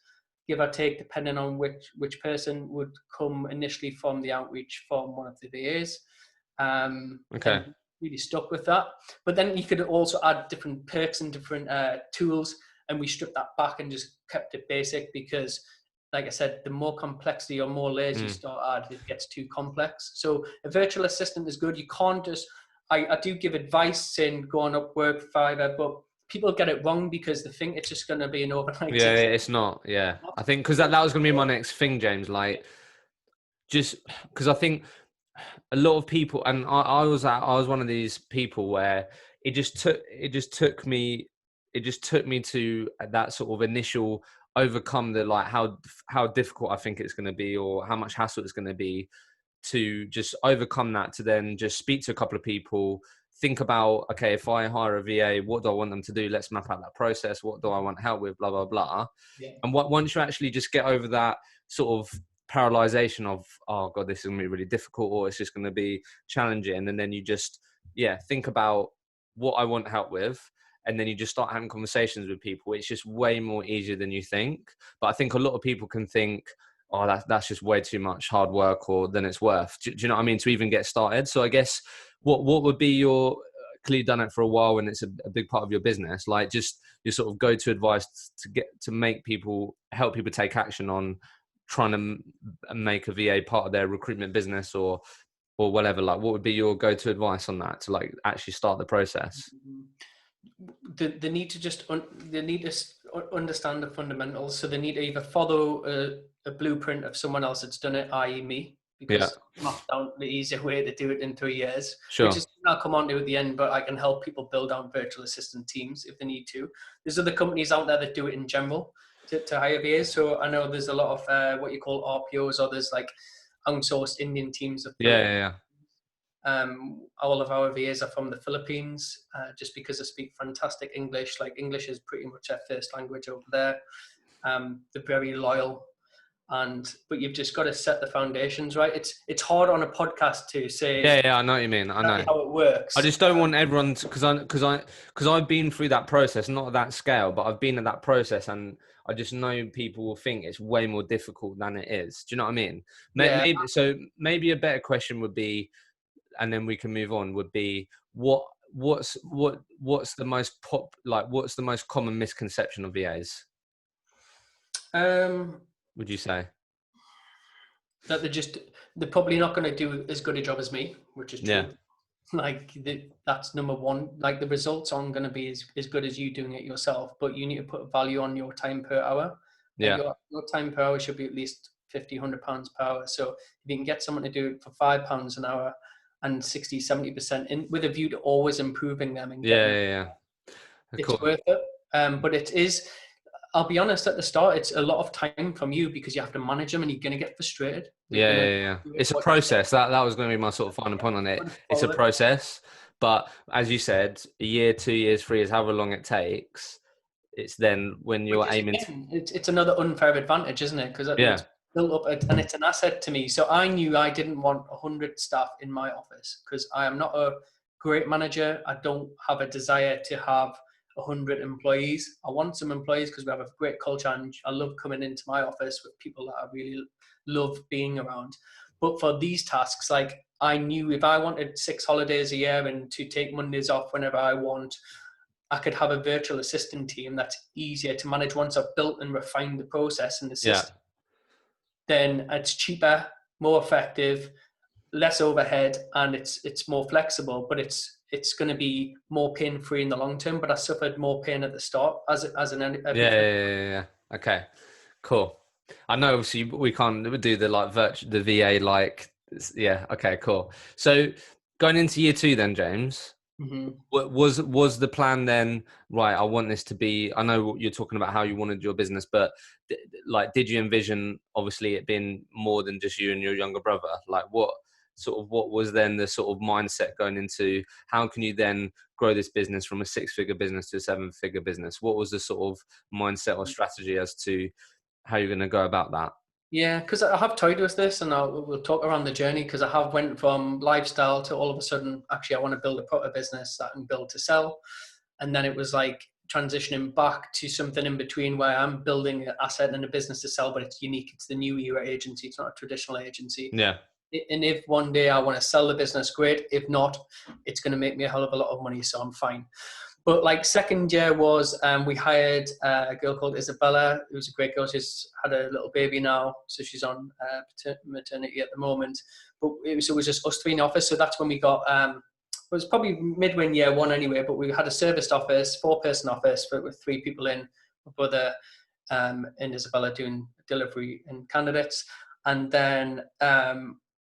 give or take, depending on which person would come initially from the outreach from one of the VAs. Okay. And really stuck with that. But then you could also add different perks and different tools, and we stripped that back and just kept it basic because, like I said, the more complexity or more layers you start at, it gets too complex. So a virtual assistant is good. You can't just, I do give advice saying go on Upwork, Fiverr, but people get it wrong because they think it's just going to be an overnight. Yeah, it's not. Yeah. I think because that was going to be my next thing, James, like just because I think a lot of people, and I was one of these people where it just took me to that sort of initial overcome the like how difficult I think it's going to be or how much hassle it's going to be to just overcome that, to then just speak to a couple of people, think about, okay, if I hire a VA, what do I want them to do? Let's map out that process. What do I want help with? Blah, blah, blah. Yeah. And once you actually just get over that sort of paralyzation of, oh God, this is going to be really difficult, or it's just going to be challenging. And then you just, think about what I want help with. And then you just start having conversations with people. It's just way more easier than you think. But I think a lot of people can think, oh, that's just way too much hard work or than it's worth. Do you know what I mean? To even get started. So I guess what would be your, clearly you've done it for a while and it's a big part of your business, like just your sort of go-to advice to help people take action on trying to make a VA part of their recruitment business or whatever. Like what would be your go-to advice on that to like actually start the process? They need to understand the fundamentals. So they need to either follow a blueprint of someone else that's done it, i.e. me, because I've mapped out the easier way to do it in 3 years, which is I'll come on to at the end, but I can help people build out virtual assistant teams if they need to. There's other companies out there that do it in general to hire VAs. So I know there's a lot of what you call RPOs, or there's like outsourced Indian teams of all of our VAs are from the Philippines, just because they speak fantastic English. Like English is pretty much their first language over there. They're very loyal, but you've just got to set the foundations right. It's hard on a podcast to say. Yeah, I know what you mean. I know how it works. I just don't want everyone to, because I've been through that process, not at that scale, but I've been at that process, and I just know people will think it's way more difficult than it is. Do you know what I mean? Maybe a better question would be, and then we can move on, would be what's the most common misconception of VAs? Would you say that they're probably not going to do as good a job as me, which is true. Yeah. Like that's number one. Like the results aren't going to be as good as you doing it yourself, but you need to put value on your time per hour. Yeah. Your time per hour should be at least £50-100 per hour. So if you can get someone to do it for £5 an hour and 60-70% in with a view to always improving them. And it's worth it. But it is, I'll be honest, at the start, it's a lot of time from you because you have to manage them and you're going to get frustrated. It's a process. That was going to be my sort of final point on it. It's a process. But as you said, a year, 2 years, 3 years, however long it takes, it's then when you're aiming. It's another unfair advantage, isn't it? Because it's built up and it's an asset to me. So I knew I didn't want 100 staff in my office because I am not a great manager. I don't have a desire to have 100 employees. I want some employees because we have a great culture and I love coming into my office with people that I really love being around. But for these tasks, like I knew if I wanted 6 holidays a year and to take Mondays off whenever I want, I could have a virtual assistant team that's easier to manage once I've built and refined the process and the system. Then it's cheaper, more effective, less overhead, and it's more flexible, but it's going to be more pain-free in the long term. But I suffered more pain at the start as an Okay, cool. I know obviously we can't do the like the VA like, yeah, okay, cool. So going into year 2 then, James, Mm-hmm. was the plan then, right, I want this to be, I know you're talking about how you wanted your business, but like, did you envision obviously it being more than just you and your younger brother? Like what was then the sort of mindset going into how can you then grow this business from a 6-figure business to a 7-figure business? What was the sort of mindset or strategy as to how you're going to go about that? Yeah, because I have toyed with this, and we'll talk around the journey, because I have went from lifestyle to all of a sudden, actually, I want to build a proper business that I can build to sell. And then it was like transitioning back to something in between where I'm building an asset and a business to sell, but it's unique. It's the new era agency. It's not a traditional agency. Yeah. And if one day I want to sell the business, great. If not, it's going to make me a hell of a lot of money, so I'm fine. But like second year was, we hired a girl called Isabella, who was a great girl. She's had a little baby now, so she's on maternity at the moment. But it was just us 3 in the office. So that's when we got, it was probably midway in year 1 anyway, but we had a serviced office, 4-person office with 3 people in, my brother and Isabella doing delivery and candidates. And then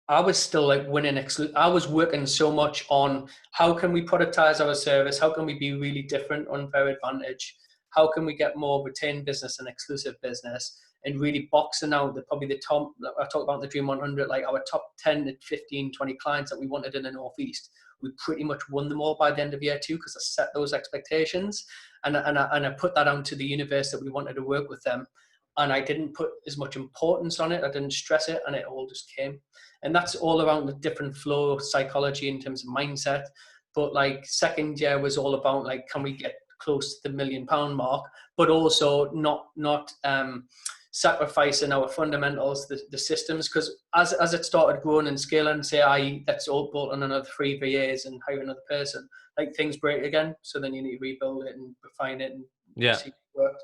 I was still like winning. I was working so much on how can we productize our service? How can we be really different on Fair Advantage? How can we get more retained business and exclusive business? And really boxing out probably the top, I talk about the Dream 100, like our top 10 to 15, 20 clients that we wanted in the Northeast. We pretty much won them all by the end of year 2 because I set those expectations and I put that out to the universe that we wanted to work with them. And I didn't put as much importance on it. I didn't stress it, and it all just came. And that's all around the different flow of psychology in terms of mindset. But like second year was all about like, can we get close to the £1 million mark, but also not sacrificing our fundamentals, the systems, because as it started growing and scaling, say let's all bolt on another 3 VAs and hire another person, like things break again. So then you need to rebuild it and refine it and see if it worked.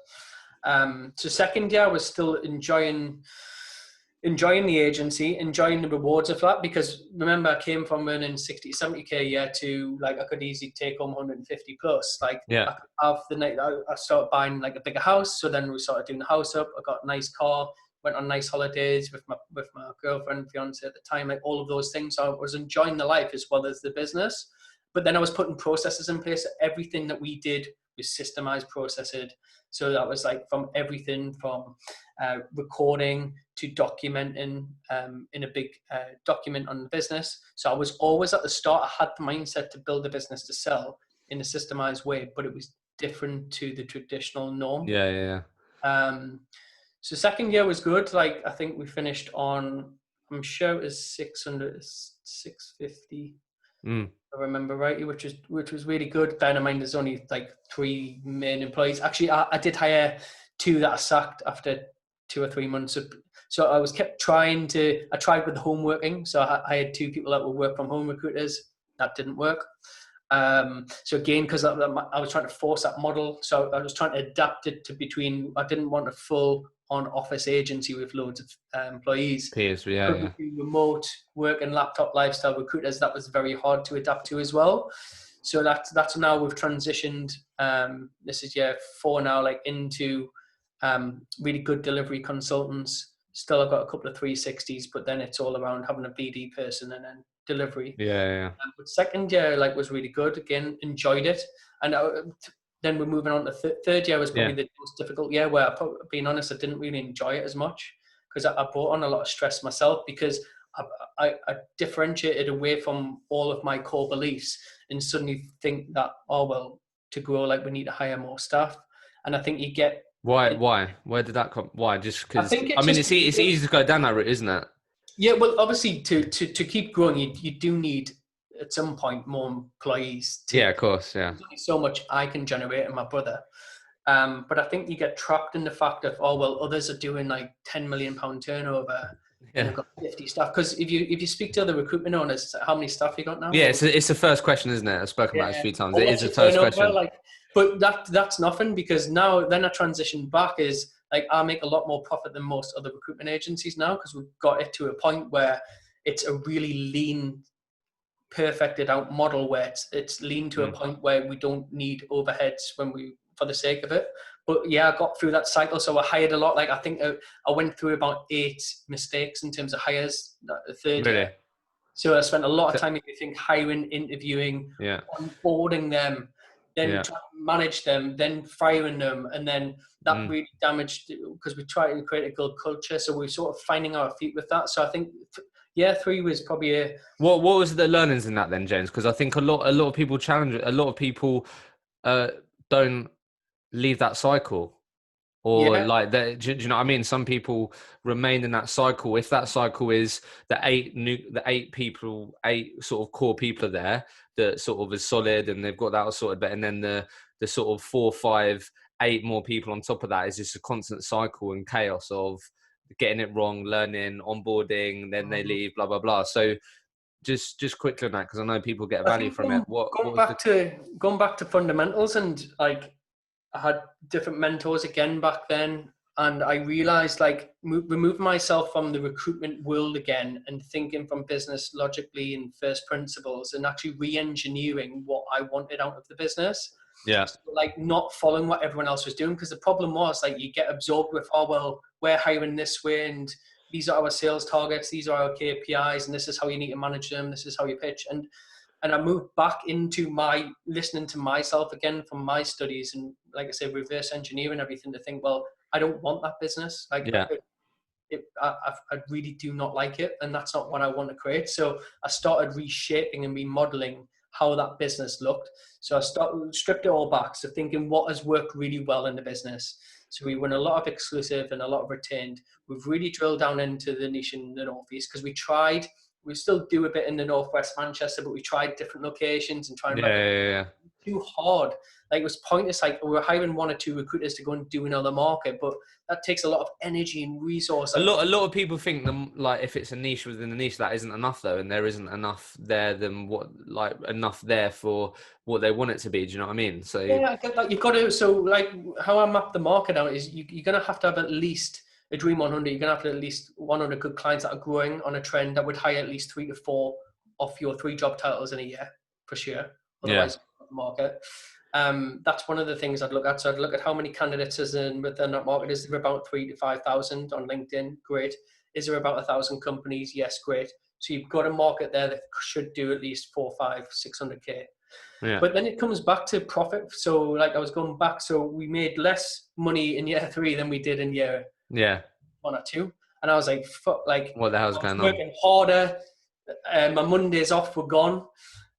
So second year I was still enjoying the agency, enjoying the rewards of that, because remember I came from earning 60, 70k a year to like I could easily take home 150 plus. Like I could have the night I started buying like a bigger house, so then we started doing the house up. I got a nice car, went on nice holidays with my girlfriend, fiance at the time, like all of those things. So I was enjoying the life as well as the business. But then I was putting processes in place. Everything that we did was systemized, processed. So that was like from everything from recording to documenting in a big document on the business. So I was always at the start, I had the mindset to build a business to sell in a systemized way, but it was different to the traditional norm. Yeah. So second year was good. Like I think we finished on, I'm sure it was 650. I remember rightly, which was really good. Bear in mind, there's only like 3 main employees. Actually, I did hire 2 that I sacked after 2 or 3 months. So I tried with the home working. So I had 2 people that would work from home recruiters. That didn't work. So again, because I was trying to force that model. So I was trying to adapt it to between, I didn't want a full on office agency with loads of employees. Peers, yeah. Remote work and laptop lifestyle recruiters, that was very hard to adapt to as well. So that's now we've transitioned. This is year 4 now, like into really good delivery consultants. Still, I've got a couple of 360s, but then it's all around having a BD person and then delivery. Yeah. But second year was really good. Again, enjoyed it, and then we're moving on to third year was probably the most difficult year, where being honest, I didn't really enjoy it as much because I brought on a lot of stress myself, because I differentiated away from all of my core beliefs and suddenly think that, to grow, like we need to hire more staff. And I think you get why where did that come? Why? Just because it's easy to go down that route, isn't it? Yeah, well, obviously to keep growing, you do need at some point more employees. Of course, yeah. There's only so much I can generate and my brother. But I think you get trapped in the fact of, others are doing like £10 million turnover and they've got 50 staff. Because if you speak to other recruitment owners, how many staff you got now? Yeah, it's the first question, isn't it? I've spoken about it a few times. It is the first question. But that's nothing, because now then I transition back is like I make a lot more profit than most other recruitment agencies now, because we've got it to a point where it's a really lean, perfected out model where it's lean to a point where we don't need overheads for the sake of it. but yeah, I got through that cycle. So I hired a lot. Like, I think I went through about 8 mistakes in terms of hires the third Really? year. So I spent a lot of time, if you think, hiring, interviewing, Yeah. onboarding them, then trying to manage them, then firing them. And then that really damaged, because we try to create a good culture. So we're sort of finding our feet with that. So I think, 3 was probably What was the learnings in that then, James? Because I think a lot of people challenge it. A lot of people don't leave that cycle. Or like that, do you know what I mean? Some people remain in that cycle. If that cycle is the 8 people, 8 sort of core people are there that sort of is solid and they've got that sorted, but and then the sort of 4, 5, 8 more people on top of that is just a constant cycle and chaos of getting it wrong, learning, onboarding, then they leave, blah blah blah. So just quickly on that, because I know people get value from it. Going back to fundamentals, and like, I had different mentors again back then, and I realized, like, removing myself from the recruitment world again and thinking from business logically and first principles, and actually re-engineering what I wanted out of the business. Yeah. So, like, not following what everyone else was doing, because the problem was, like, you get absorbed with, oh well, we're hiring this way, and these are our sales targets, these are our KPIs, and this is how you need to manage them, this is how you pitch. And I moved back into my listening to myself again from my studies, and, like I said, reverse engineering everything to think, well, I don't want that business. Like, I really do not like it, and that's not what I want to create. So I started reshaping and remodeling how that business looked. So I stripped it all back. So thinking, what has worked really well in the business. So we won a lot of exclusive and a lot of retained. We've really drilled down into the niche in the Northeast, because we still do a bit in the Northwest Manchester, but we tried different locations and trying too hard. Like, it was pointless. Like, we were hiring 1 or 2 recruiters to go and do another market, but that takes a lot of energy and resource. A lot of people think like, if it's a niche within the niche, that isn't enough though, and there isn't enough there enough there for what they want it to be. Do you know what I mean? So yeah, I get that. You've got to. So, like, how I map the market out is you're gonna have to have at least a Dream 100. You're gonna have to have at least 100 good clients that are growing on a trend that would hire at least 3 to 4 off your 3 job titles in a year, for sure. Otherwise, the market. That's one of the things I'd look at. So I'd look at how many candidates is in within that market. Is there about 3,000 to 5,000 on LinkedIn? Great. Is there about 1,000 companies? Yes, great. So you've got a market there that should do at least 4, 5, 600K. Yeah. But then it comes back to profit. So, like, I was going back. So we made less money in year 3 than we did in year 1 or 2. And I was like, fuck, like, what the hell's going on? Working harder. My Mondays off were gone.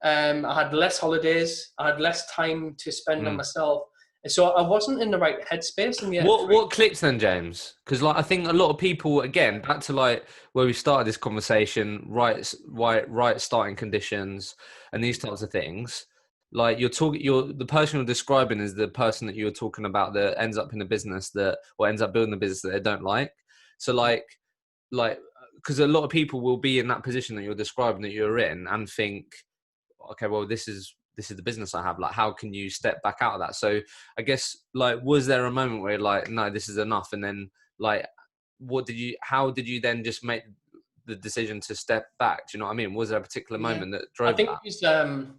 I had less holidays. I had less time to spend on myself. And so I wasn't in the right headspace. In what clicked then, James? Because, like, I think a lot of people, again, back to, like, where we started this conversation, right starting conditions and these types of things. Like, the person you're describing is the person that you're talking about that ends up in a business ends up building a business that they don't like. So, like, because a lot of people will be in that position that you're describing that you're in and think, okay, well, this is the business I have. Like, how can you step back out of that? So I guess, like, was there a moment where you're like, no, this is enough? And then, like, how did you then just make the decision to step back? Do you know what I mean? Was there a particular moment that drove that? I think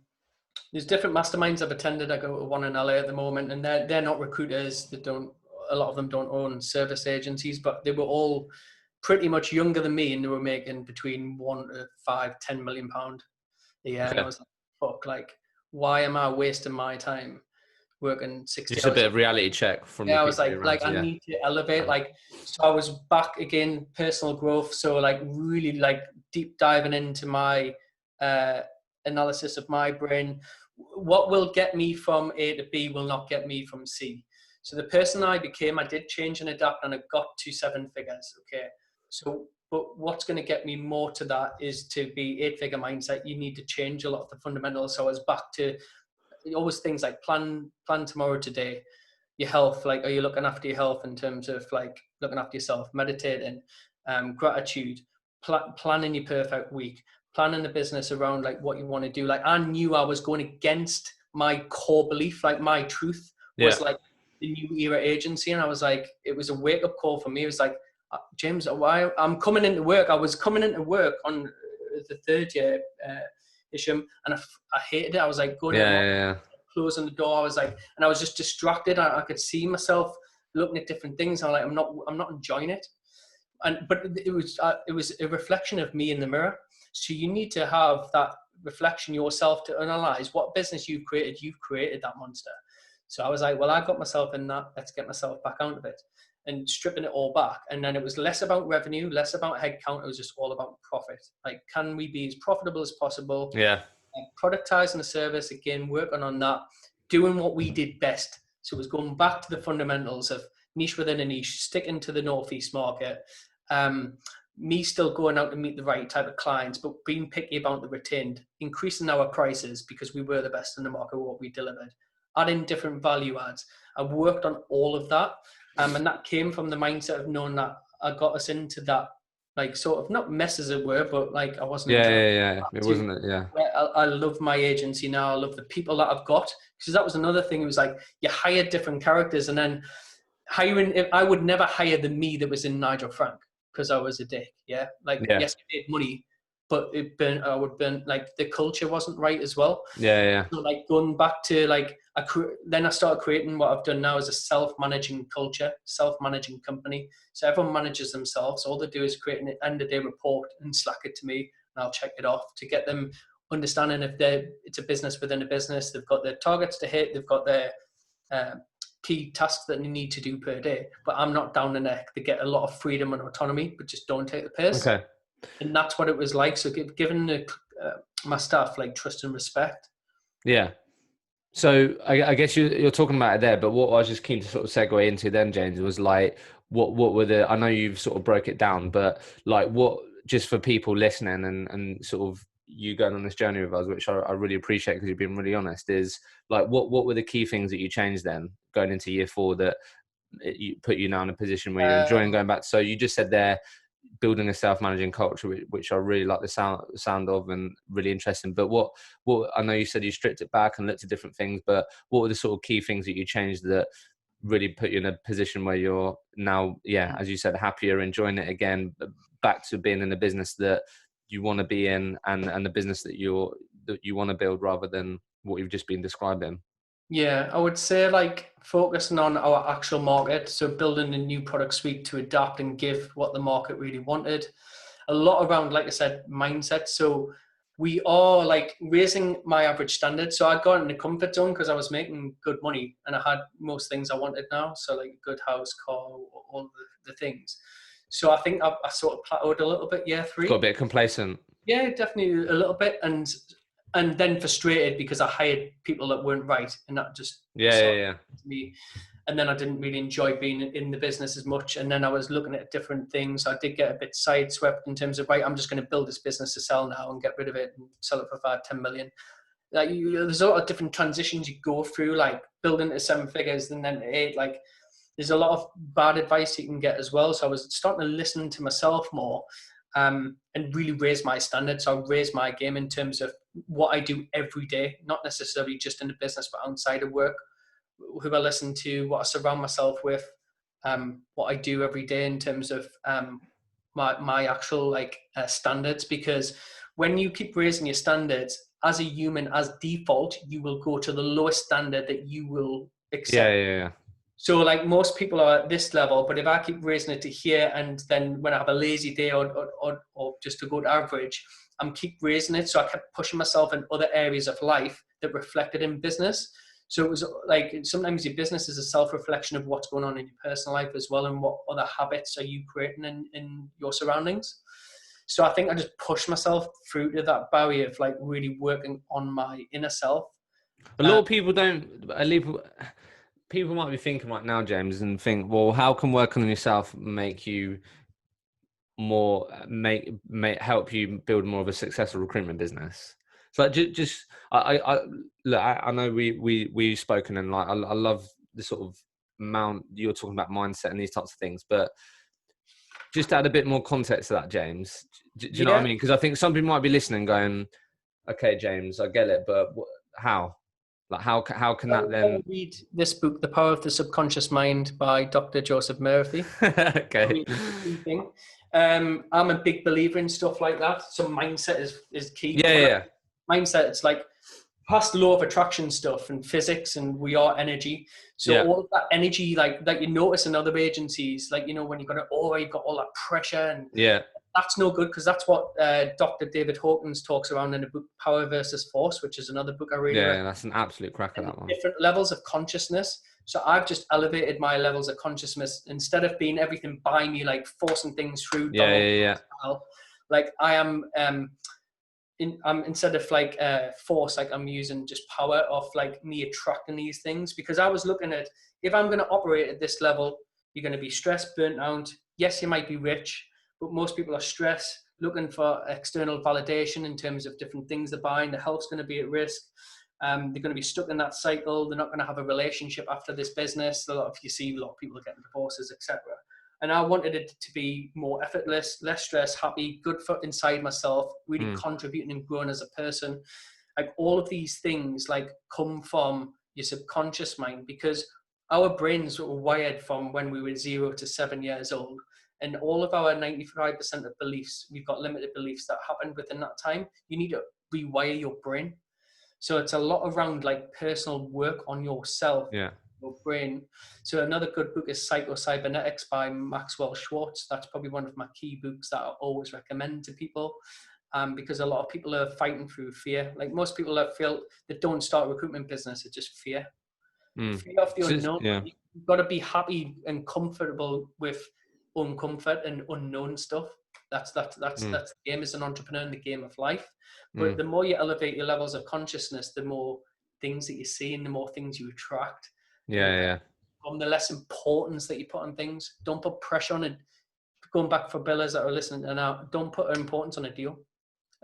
there's different masterminds I've attended. I go to one in LA at the moment, and they're not recruiters. A lot of them don't own service agencies, but they were all pretty much younger than me, and they were making between 1 to 5, 10 million pound a year. Okay. And I was like, fuck, like, why am I wasting my time working 60 Just hours? a bit of reality check from I was like, I need to elevate. Like, so I was back again, personal growth. So, like, really, like, deep diving into my analysis of my brain. What will get me from A to B will not get me from C. So the person I became, I did change and adapt, and I got to 7 figures. Okay. So, but what's going to get me more to that is to be 8-figure mindset. You need to change a lot of the fundamentals. So I was back to always things like plan tomorrow, today. Your health, like, are you looking after your health in terms of, like, looking after yourself, meditating, gratitude, planning your perfect week, planning the business around, like, what you want to do. Like, I knew I was going against my core belief. Like, my truth was like the new era agency. And I was like, it was a wake up call for me. It was like, James, why I'm coming into work. I was coming into work on the 3rd year, Isham, and I hated it. I was like, going closing the door, I was like, and I was just distracted. I could see myself looking at different things. I'm like, I'm not enjoying it. But it was a reflection of me in the mirror. So you need to have that reflection yourself to analyze what business you've created. You've created that monster. So I was like, well, I got myself in that. Let's get myself back out of it, and stripping it all back. And then it was less about revenue, less about headcount. It was just all about profit. Like, can we be as profitable as possible? Yeah. Productizing the service, again, working on that, doing what we did best. So it was going back to the fundamentals of niche within a niche, sticking to the Northeast market. Me still going out to meet the right type of clients, but being picky about the retained, increasing our prices because we were the best in the market with what we delivered, adding different value adds. I worked on all of that. And that came from the mindset of knowing that I got us into that, like, sort of not mess as it were, but like I wasn't. Yeah. It wasn't. Yeah. I love my agency now. I love the people that I've got, because that was another thing. It was like you hire different characters, and then hiring. I would never hire the me that was in Nigel Frank because I was a dick. Yeah, like yes, I made money, but I would burn, like, the culture wasn't right as well. Yeah. So, like, going back to like then I started creating what I've done now as a self-managing culture, self-managing company. So everyone manages themselves. All they do is create an end-of-day report and Slack it to me, and I'll check it off to get them understanding if it's a business within a business. They've got their targets to hit. They've got their key tasks that they need to do per day. But I'm not down the neck. They get a lot of freedom and autonomy, but just don't take the piss. Okay. And that's what it was like. So giving my staff like trust and respect. Yeah. So I guess you're talking about it there, but what I was just keen to sort of segue into then, James, was like, what were I know you've sort of broke it down, but like what, just for people listening and sort of you going on this journey with us, which I really appreciate because you've been really honest, is like, what were the key things that you changed then going into year 4 that you put you now in a position where you're enjoying going back? So you just said there, building a self-managing culture, which I really like the sound of and really interesting. But what I know you said you stripped it back and looked at different things, but what were the sort of key things that you changed that really put you in a position where you're now, as you said, happier, enjoying it again, back to being in the business that you want to be in and the business that you want to build rather than what you've just been describing? Yeah, I would say like focusing on our actual market. So building a new product suite to adapt and give what the market really wanted. A lot around, like I said, mindset. So we are like raising my average standard. So I got in the comfort zone because I was making good money and I had most things I wanted now. So like a good house, car, all the things. So I think I sort of plateaued a little bit year 3. Got a bit complacent. Yeah, definitely a little bit. And then frustrated because I hired people that weren't right, and that just me. And then I didn't really enjoy being in the business as much. And then I was looking at different things. I did get a bit sideswept in terms of, right, I'm just going to build this business to sell now and get rid of it and sell it for 5-10 million. Like there's a lot of different transitions you go through, like building to 7 figures and then to 8. Like there's a lot of bad advice you can get as well. So I was starting to listen to myself more. And really raise my standards. So I raise my game in terms of what I do every day, not necessarily just in the business, but outside of work, who I listen to, what I surround myself with, what I do every day in terms of my actual standards. Because when you keep raising your standards as a human, as default, you will go to the lowest standard that you will accept. Yeah. So like most people are at this level, but if I keep raising it to here and then when I have a lazy day or just to go to average, I'm keep raising it. So I kept pushing myself in other areas of life that reflected in business. So it was like sometimes your business is a self-reflection of what's going on in your personal life as well, and what other habits are you creating in your surroundings. So I think I just pushed myself through to that barrier of like really working on my inner self. A lot of people people might be thinking right now, James, and think, well, how can working on yourself make you more, help you build more of a successful recruitment business? So I know we've spoken, and like I love the sort of amount you're talking about, mindset and these types of things, but just add a bit more context to that, James. Do you know what I mean? Because I think some people might be listening going, okay, James, I get it, but how? Like how can that then read this book, The Power of the Subconscious Mind by Dr. Joseph Murphy? Okay. I'm a big believer in stuff like that. So mindset is key. Yeah. Mindset, it's like past law of attraction stuff and physics, and we are energy. So all of that energy, like that you notice in other agencies, like, you know, when you've got it, you've got all that pressure, and that's no good, because that's what Dr. David Hawkins talks around in the book Power versus Force, which is another book I really recommend. That's an absolute cracker, that one. Different levels of consciousness. So I've just elevated my levels of consciousness, instead of being everything by me, like forcing things through. Like I am, instead of like force, like I'm using just power of like me attracting these things, because I was looking at, if I'm going to operate at this level, you're going to be stressed, burnt out. Yes, you might be rich, but most people are stressed, looking for external validation in terms of different things they're buying. Their health's going to be at risk. They're going to be stuck in that cycle. They're not going to have a relationship after this business. You see a lot of people are getting divorces, etc. And I wanted it to be more effortless, less stress, happy, good for inside myself, really contributing and growing as a person. Like all of these things like come from your subconscious mind, because our brains were wired from when we were 0 to 7 years old. And all of our 95% of beliefs, we've got limited beliefs that happened within that time. You need to rewire your brain. So it's a lot around like personal work on yourself, your brain. So another good book is Cybernetics by Maxwell Schwartz. That's probably one of my key books that I always recommend to people, because a lot of people are fighting through fear. Like most people that feel that don't start a recruitment business, it's just fear. Fear of the unknown. You've got to be happy and comfortable with uncomfort and unknown stuff. That's the game as an entrepreneur in the game of life. But the more you elevate your levels of consciousness, the more things that you see and the more things you attract. From the less importance that you put on things. Don't put pressure on it. Going back for billers that are listening and now, don't put importance on a deal.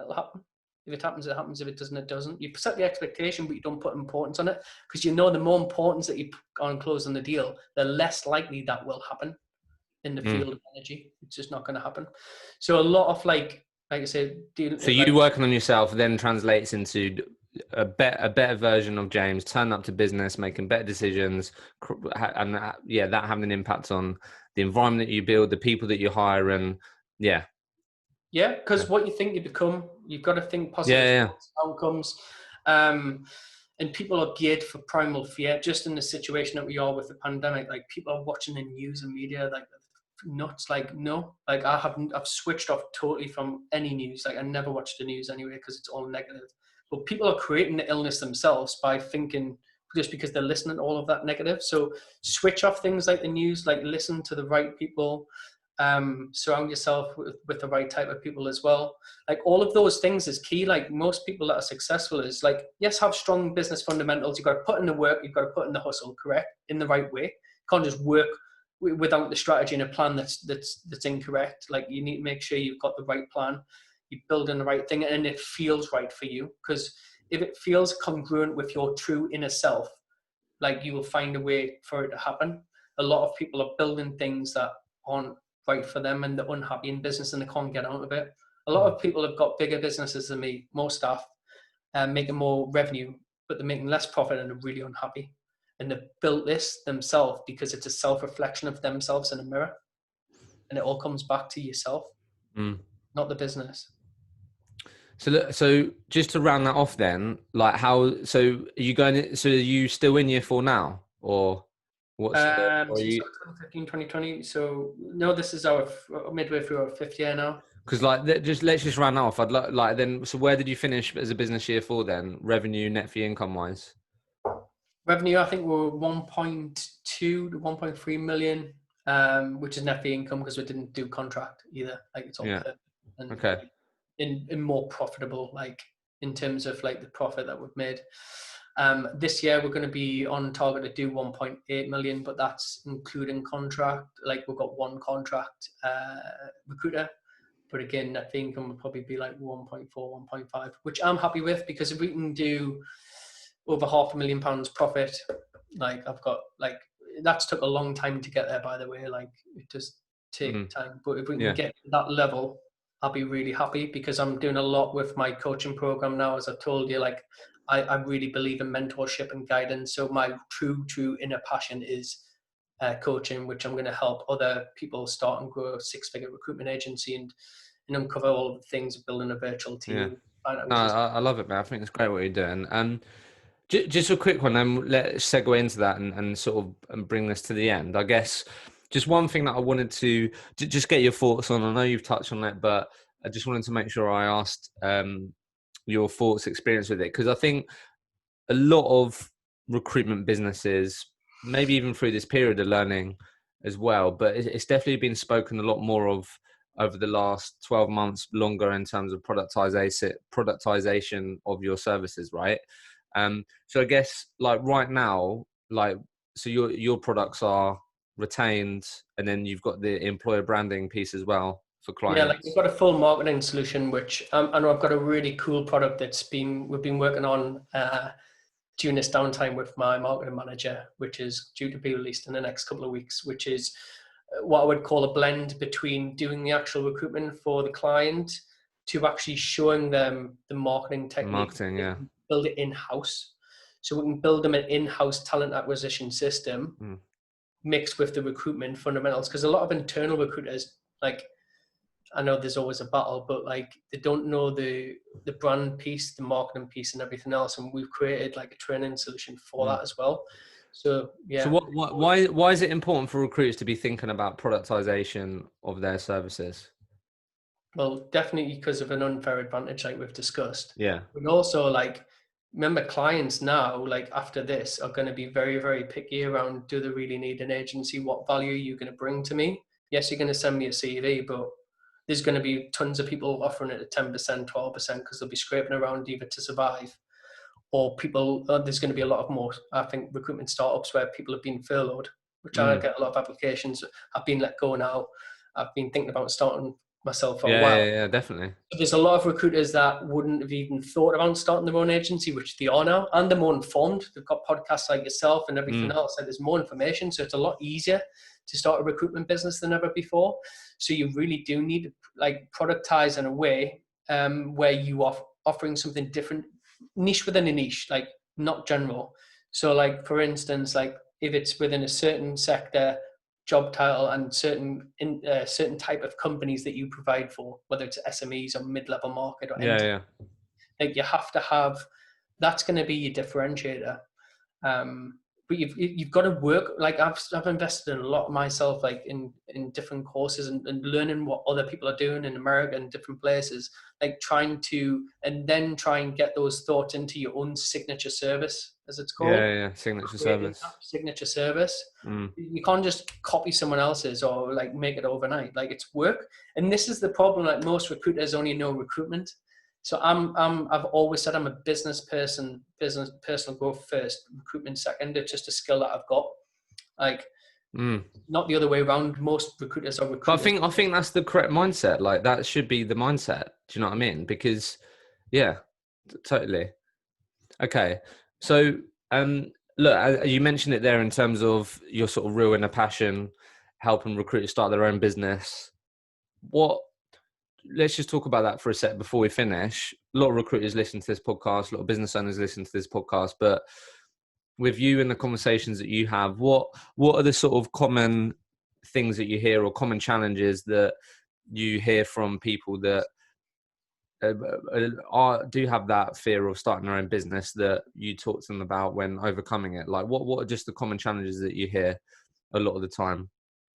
It'll happen. If it happens, it happens. If it doesn't, it doesn't. You set the expectation, but you don't put importance on it, because you know the more importance that you put on closing the deal, the less likely that will happen in the field of energy. It's just not going to happen. So a lot of like I said, so you working on yourself then translates into a better version of James, turning up to business, making better decisions, and that having an impact on the environment that you build, the people that you hire, and because what you think you become, you've got to think positive outcomes. And people are geared for primal fear. Just in the situation that we are with the pandemic, like people are watching the news and media like nuts. Like no, like I've switched off totally from any news. Like I never watch the news anyway because it's all negative. But people are creating the illness themselves by thinking, just because they're listening to all of that negative. So switch off things like the news, like listen to the right people, surround yourself with the right type of people as well. Like all of those things is key. Like most people that are successful is like, yes, have strong business fundamentals. You've got to put in the work. You've got to put in the hustle, correct, in the right way. You can't just work without the strategy and a plan that's incorrect. Like you need to make sure you've got the right plan. You build in the right thing and it feels right for you. Because if it feels congruent with your true inner self, like you will find a way for it to happen. A lot of people are building things that aren't right for them and they're unhappy in business and they can't get out of it. A lot of people have got bigger businesses than me, more staff, making more revenue, but they're making less profit and they're really unhappy. And they've built this themselves because it's a self-reflection of themselves in a mirror. And it all comes back to yourself, not the business. So just to round that off then, like so are you still in year 4 now, or what's so 2020. So no, this is our midway through our 5th year now. Because let's just round that off. I'd like then. So where did you finish as a business year 4 then? Revenue, net fee income wise. Revenue, I think we're 1.2 to 1.3 million, which is net fee income because we didn't do contract either. Like it's all and okay. In more profitable, like in terms of like the profit that we've made. This year we're going to be on target to do 1.8 million, but that's including contract. Like we've got one contract recruiter, but again, net fee income would probably be like 1.4, 1.5, which I'm happy with, because if we can do over £500,000 profit, like I've got like, that's took a long time to get there, by the way, like it does take time, but if we can get to that level, I'll be really happy, because I'm doing a lot with my coaching program now. As I told you, like I really believe in mentorship and guidance. So my true inner passion is coaching, which I'm going to help other people start and grow a 6-figure recruitment agency and uncover all of the things of building a virtual team, client No, acquisition. I love it, man. I think it's great what you're doing. Just a quick one, then let's segue into that and sort of and bring this to the end. I guess just one thing that I wanted to just get your thoughts on. I know you've touched on it, but I just wanted to make sure I asked your thoughts, experience with it, because I think a lot of recruitment businesses, maybe even through this period of learning as well, but it's definitely been spoken a lot more of over the last 12 months longer in terms of productization of your services, right? So I guess like right now, like, so your products are retained, and then you've got the employer branding piece as well for Yeah, like we've clients. got a full marketing solution, which I know I've got a really cool product we've been working on during this downtime with my marketing manager, which is due to be released in the next couple of weeks, which is what I would call a blend between doing the actual recruitment for the client to actually showing them the marketing technique, Marketing, yeah. build it in-house. So we can build them an in-house talent acquisition system mixed with the recruitment fundamentals. Because a lot of internal recruiters, like, I know there's always a battle, but like they don't know the brand piece, the marketing piece, and everything else. And we've created like a training solution for that as well. So So yeah. why is it important for recruiters to be thinking about productization of their services? Well, definitely because of an unfair advantage, like we've discussed. Yeah. But also, like, remember, clients now, like after this, are going to be very, very picky around: do they really need an agency? What value are you going to bring to me? Yes, you're going to send me a CV, but there's going to be tons of people offering it at 10%, 12% because they'll be scraping around either to survive, or people. There's going to be a lot of more, I think, recruitment startups where people have been furloughed, which I get a lot of applications. I've been let go now. I've been thinking about starting myself for a while. Yeah, definitely. There's a lot of recruiters that wouldn't have even thought about starting their own agency, which they are now, and they're more informed. They've got podcasts like yourself and everything else. Like there's more information, so it's a lot easier to start a recruitment business than ever before. So you really do need to like productize in a way where you are offering something different, niche within a niche, like not general. So like for instance, like if it's within a certain sector, job title, and certain type of companies that you provide for, whether it's SMEs or mid-level market or anything, Yeah. like you have to have, that's going to be your differentiator. But you've got to work, like I've invested in a lot myself, like in different courses and learning what other people are doing in America and different places, like trying to, and then try and get those thoughts into your own signature service, as it's called. Yeah. Signature Creating that service. signature service. You can't just copy someone else's or like make it overnight. Like it's work. And this is the problem. Like most recruiters only know recruitment. So I've always said I'm a business person, personal growth first, recruitment second. It's just a skill that I've got. Like not the other way around. Most recruiters are But recruiters. I think that's the correct mindset. Like that should be the mindset. Do you know what I mean? Because yeah, totally. Okay. So look, you mentioned it there in terms of your sort of real inner passion, helping recruiters start their own business. Let's just talk about that for a sec before we finish. A lot of recruiters listen to this podcast, a lot of business owners listen to this podcast, but with you and the conversations that you have, what are the sort of common things that you hear or common challenges that you hear from people that do have that fear of starting their own business that you talk to them about when overcoming it? Like what are just the common challenges that you hear a lot of the time?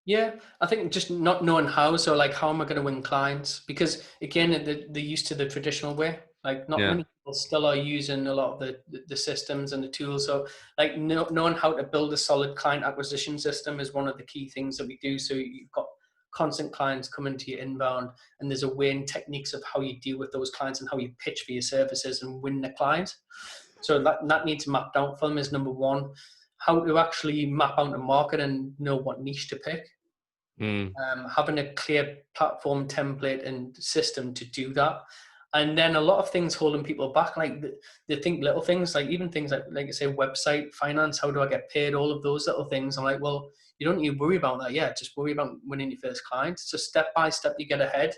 Yeah, I think just not knowing how. So like, how am I going to win clients? Because again, they're used to the traditional way. Like not Yeah. many people still are using a lot of the systems and the tools. So like knowing how to build a solid client acquisition system is one of the key things that we do. So you've got constant clients coming to your inbound, and there's a way and techniques of how you deal with those clients and how you pitch for your services and win the client. So that needs mapped out for them is number one. How to actually map out the market and know what niche to pick. Having a clear platform template and system to do that. And then a lot of things holding people back, like they think little things, like even things like I say, website, finance, how do I get paid, all of those little things. I'm like, well, you don't need to worry about that yet. Just worry about winning your first client. So step by step, you get ahead.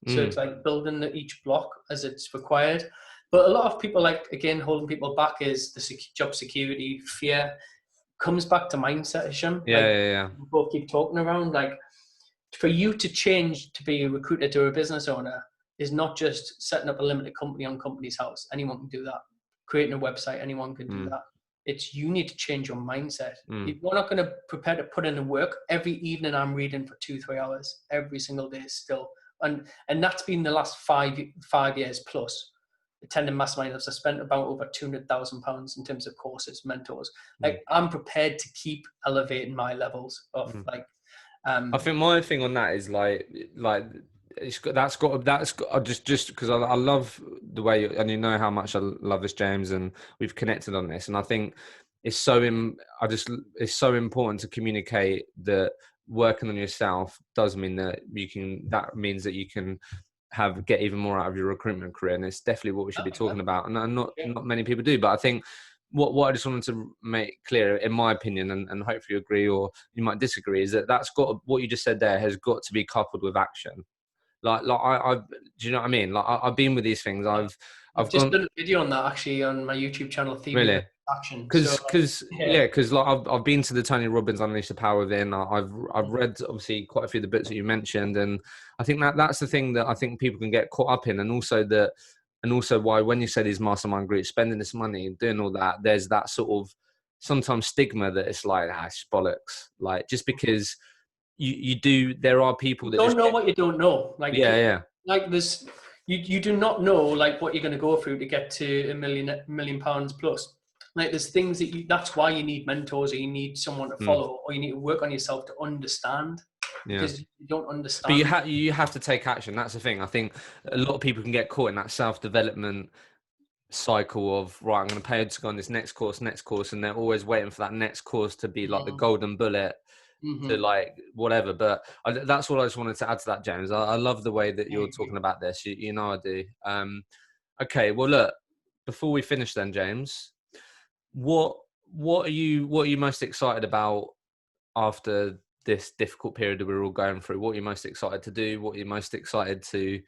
So it's like building each block as it's required. But a lot of people, like, again, holding people back is the job security, fear. Comes back to mindset, Isham. Yeah. We both keep talking around, like, for you to change to be a recruiter to a business owner, is not just setting up a limited company on Company's House. Anyone can do that. Creating a website, anyone can do that. It's you need to change your mindset. If you're not going to prepare to put in the work, every evening I'm reading for 2-3 hours every single day still. And that's been the last 5 years plus. Attending masterminds, I spent about over £200,000 in terms of courses, mentors. Like I'm prepared to keep elevating my levels of like. I think my thing on that is like that's got just because I love the way and you know how much I love this, James, and we've connected on this, and I think it's so important to communicate that working on yourself does mean that that means that you can get even more out of your recruitment career, and it's definitely what we should be talking about, and not many people do, but I think what I just wanted to make clear, in my opinion, and hopefully you agree or you might disagree, is that that's got, what you just said there has got to be coupled with action. Like I do you know what I mean? Like I've been with these things. I've just done a video on that actually on my YouTube channel. Really? Action. Because like I've been to the Tony Robbins Unleash the Power Within. I've read obviously quite a few of the books that you mentioned, and I think that's the thing that I think people can get caught up in, and also why when you say these mastermind groups, spending this money and doing all that, there's that sort of sometimes stigma that it's like it's bollocks. Like just because you do, there are people that don't know what you don't know. Like like this. You do not know like what you're going to go through to get to £1 million plus. Like there's things that's why you need mentors, or you need someone to follow, or you need to work on yourself to understand. Because you don't understand. But you have to take action. That's the thing. I think a lot of people can get caught in that self-development cycle of, right, I'm going to pay to go on this next course, and they're always waiting for that next course to be like the golden bullet to like whatever. But that's what I just wanted to add to that, James. I love the way that you're talking about this. You know I do. Okay, well look, before we finish then, James, what are you most excited about after this difficult period that we're all going through? What are you most excited to do? What are you most excited to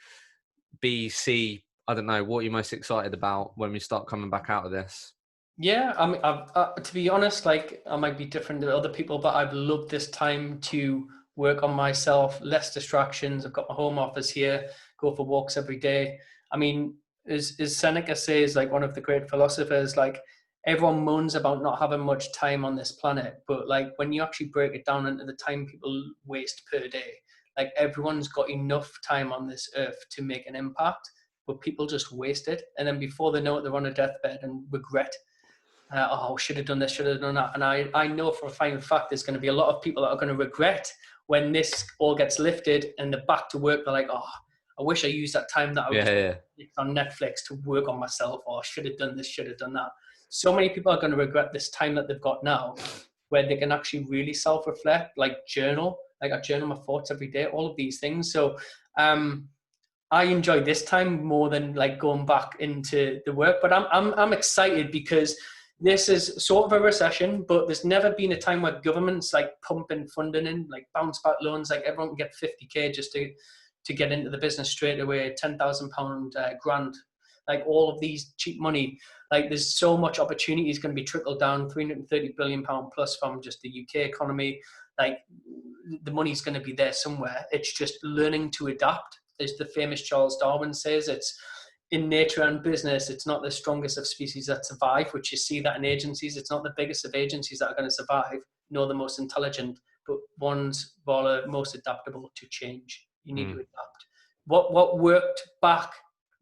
see? I don't know. What are you most excited about when we start coming back out of this? Yeah, I mean, to be honest, like I might be different than other people, but I've loved this time to work on myself, less distractions. I've got my home office here, go for walks every day. I mean, as Seneca says, like one of the great philosophers, like everyone moans about not having much time on this planet, but like when you actually break it down into the time people waste per day, like everyone's got enough time on this earth to make an impact, but people just waste it. And then before they know it, they're on a deathbed and regret. Should have done this, should have done that. And I know for a final fact there's going to be a lot of people that are going to regret when this all gets lifted and they're back to work. They're like, I wish I used that time that I was on Netflix to work on myself, or should have done this, should have done that. So many people are going to regret this time that they've got now, where they can actually really self-reflect, like journal. Like I journal my thoughts every day, all of these things. So I enjoy this time more than like going back into the work. But I'm excited because this is sort of a recession, but there's never been a time where government's like pumping funding in, like bounce back loans, like everyone can get 50k just to get into the business straight away, £10,000 grant, like all of these cheap money. Like there's so much opportunity is going to be trickled down, £330 billion plus from just the UK economy. Like the money's going to be there somewhere. It's just learning to adapt. As the famous Charles Darwin says, it's in nature and business, it's not the strongest of species that survive, which you see that in agencies. It's not the biggest of agencies that are going to survive, nor the most intelligent, but ones that are most adaptable to change. You need to adapt. What worked back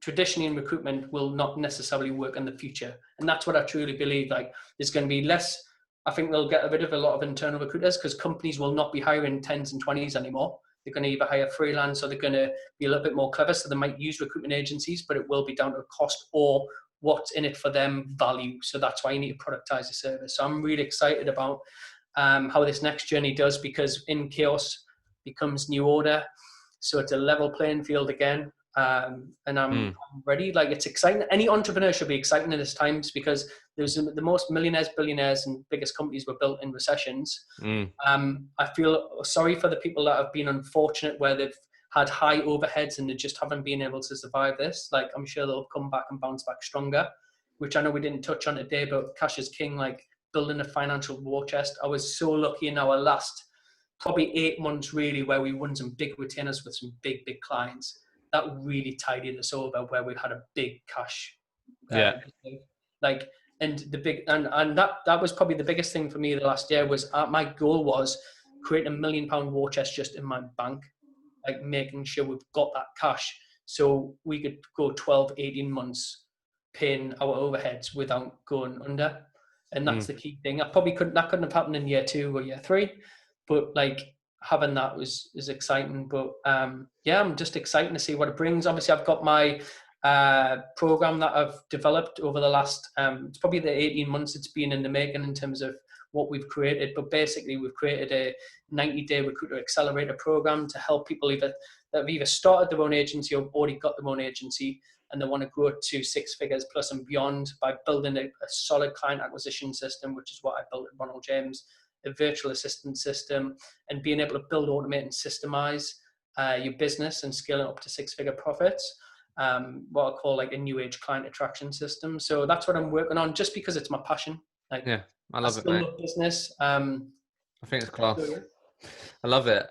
traditionally in recruitment will not necessarily work in the future. And that's what I truly believe. Like there's going to be less, I think they'll get rid of a lot of internal recruiters because companies will not be hiring 10s and 20s anymore. They're going to either hire freelance or they're going to be a little bit more clever. So they might use recruitment agencies, but it will be down to cost or what's in it for them value. So that's why you need to productize the service. So I'm really excited about how this next journey does, because in chaos becomes new order. So it's a level playing field again. And I'm ready. Like it's exciting. Any entrepreneur should be exciting in this times because there's the most millionaires, billionaires, and biggest companies were built in recessions. I feel sorry for the people that have been unfortunate where they've had high overheads and they just haven't been able to survive this. Like I'm sure they'll come back and bounce back stronger, which I know we didn't touch on today, but cash is king, like building a financial war chest. I was so lucky in our last probably 8 months really where we won some big retainers with some big clients. that really tidied us over, where we had a big cash. Yeah. Like, and the big, and that was probably the biggest thing for me the last year was my goal was create £1 million war chest just in my bank, like making sure we've got that cash so we could go 12, 18 months paying our overheads without going under. And that's the key thing. That couldn't have happened in year 2 or year 3, but like having that is exciting. But yeah, I'm just excited to see what it brings. Obviously, I've got my program that I've developed over the last, it's probably the 18 months it's been in the making in terms of what we've created. But basically, we've created a 90-day recruiter accelerator program to help people that have either started their own agency or already got their own agency, and they want to grow to 6 figures plus and beyond by building a solid client acquisition system, which is what I built at Ronald James, a virtual assistant system, and being able to build, automate, and systemize your business and scale it up to 6-figure profits. What I call like a new age client attraction system. So that's what I'm working on, just because it's my passion. Like, yeah, I love it, mate. love business. I think it's class. So, yeah. I love it.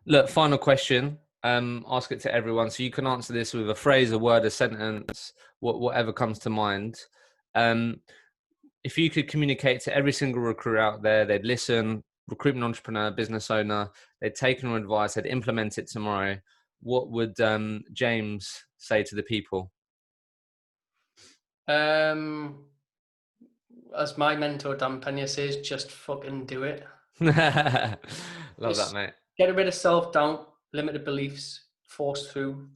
Look, final question. Ask it to everyone, so you can answer this with a phrase, a word, a sentence, whatever comes to mind. If you could communicate to every single recruiter out there, they'd listen, recruitment entrepreneur, business owner, they'd take your advice, they'd implement it tomorrow, what would James say to the people? As my mentor Dan Pena says, just fucking do it. Love that, mate. Get rid of self-doubt, limited beliefs, force through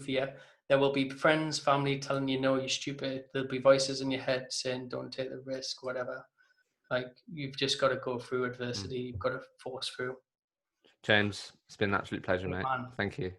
fear. There will be friends, family telling you, no, you're stupid. There'll be voices in your head saying, don't take the risk, whatever. Like, you've just got to go through adversity. You've got to force through. James, it's been an absolute pleasure, mate. Man. Thank you.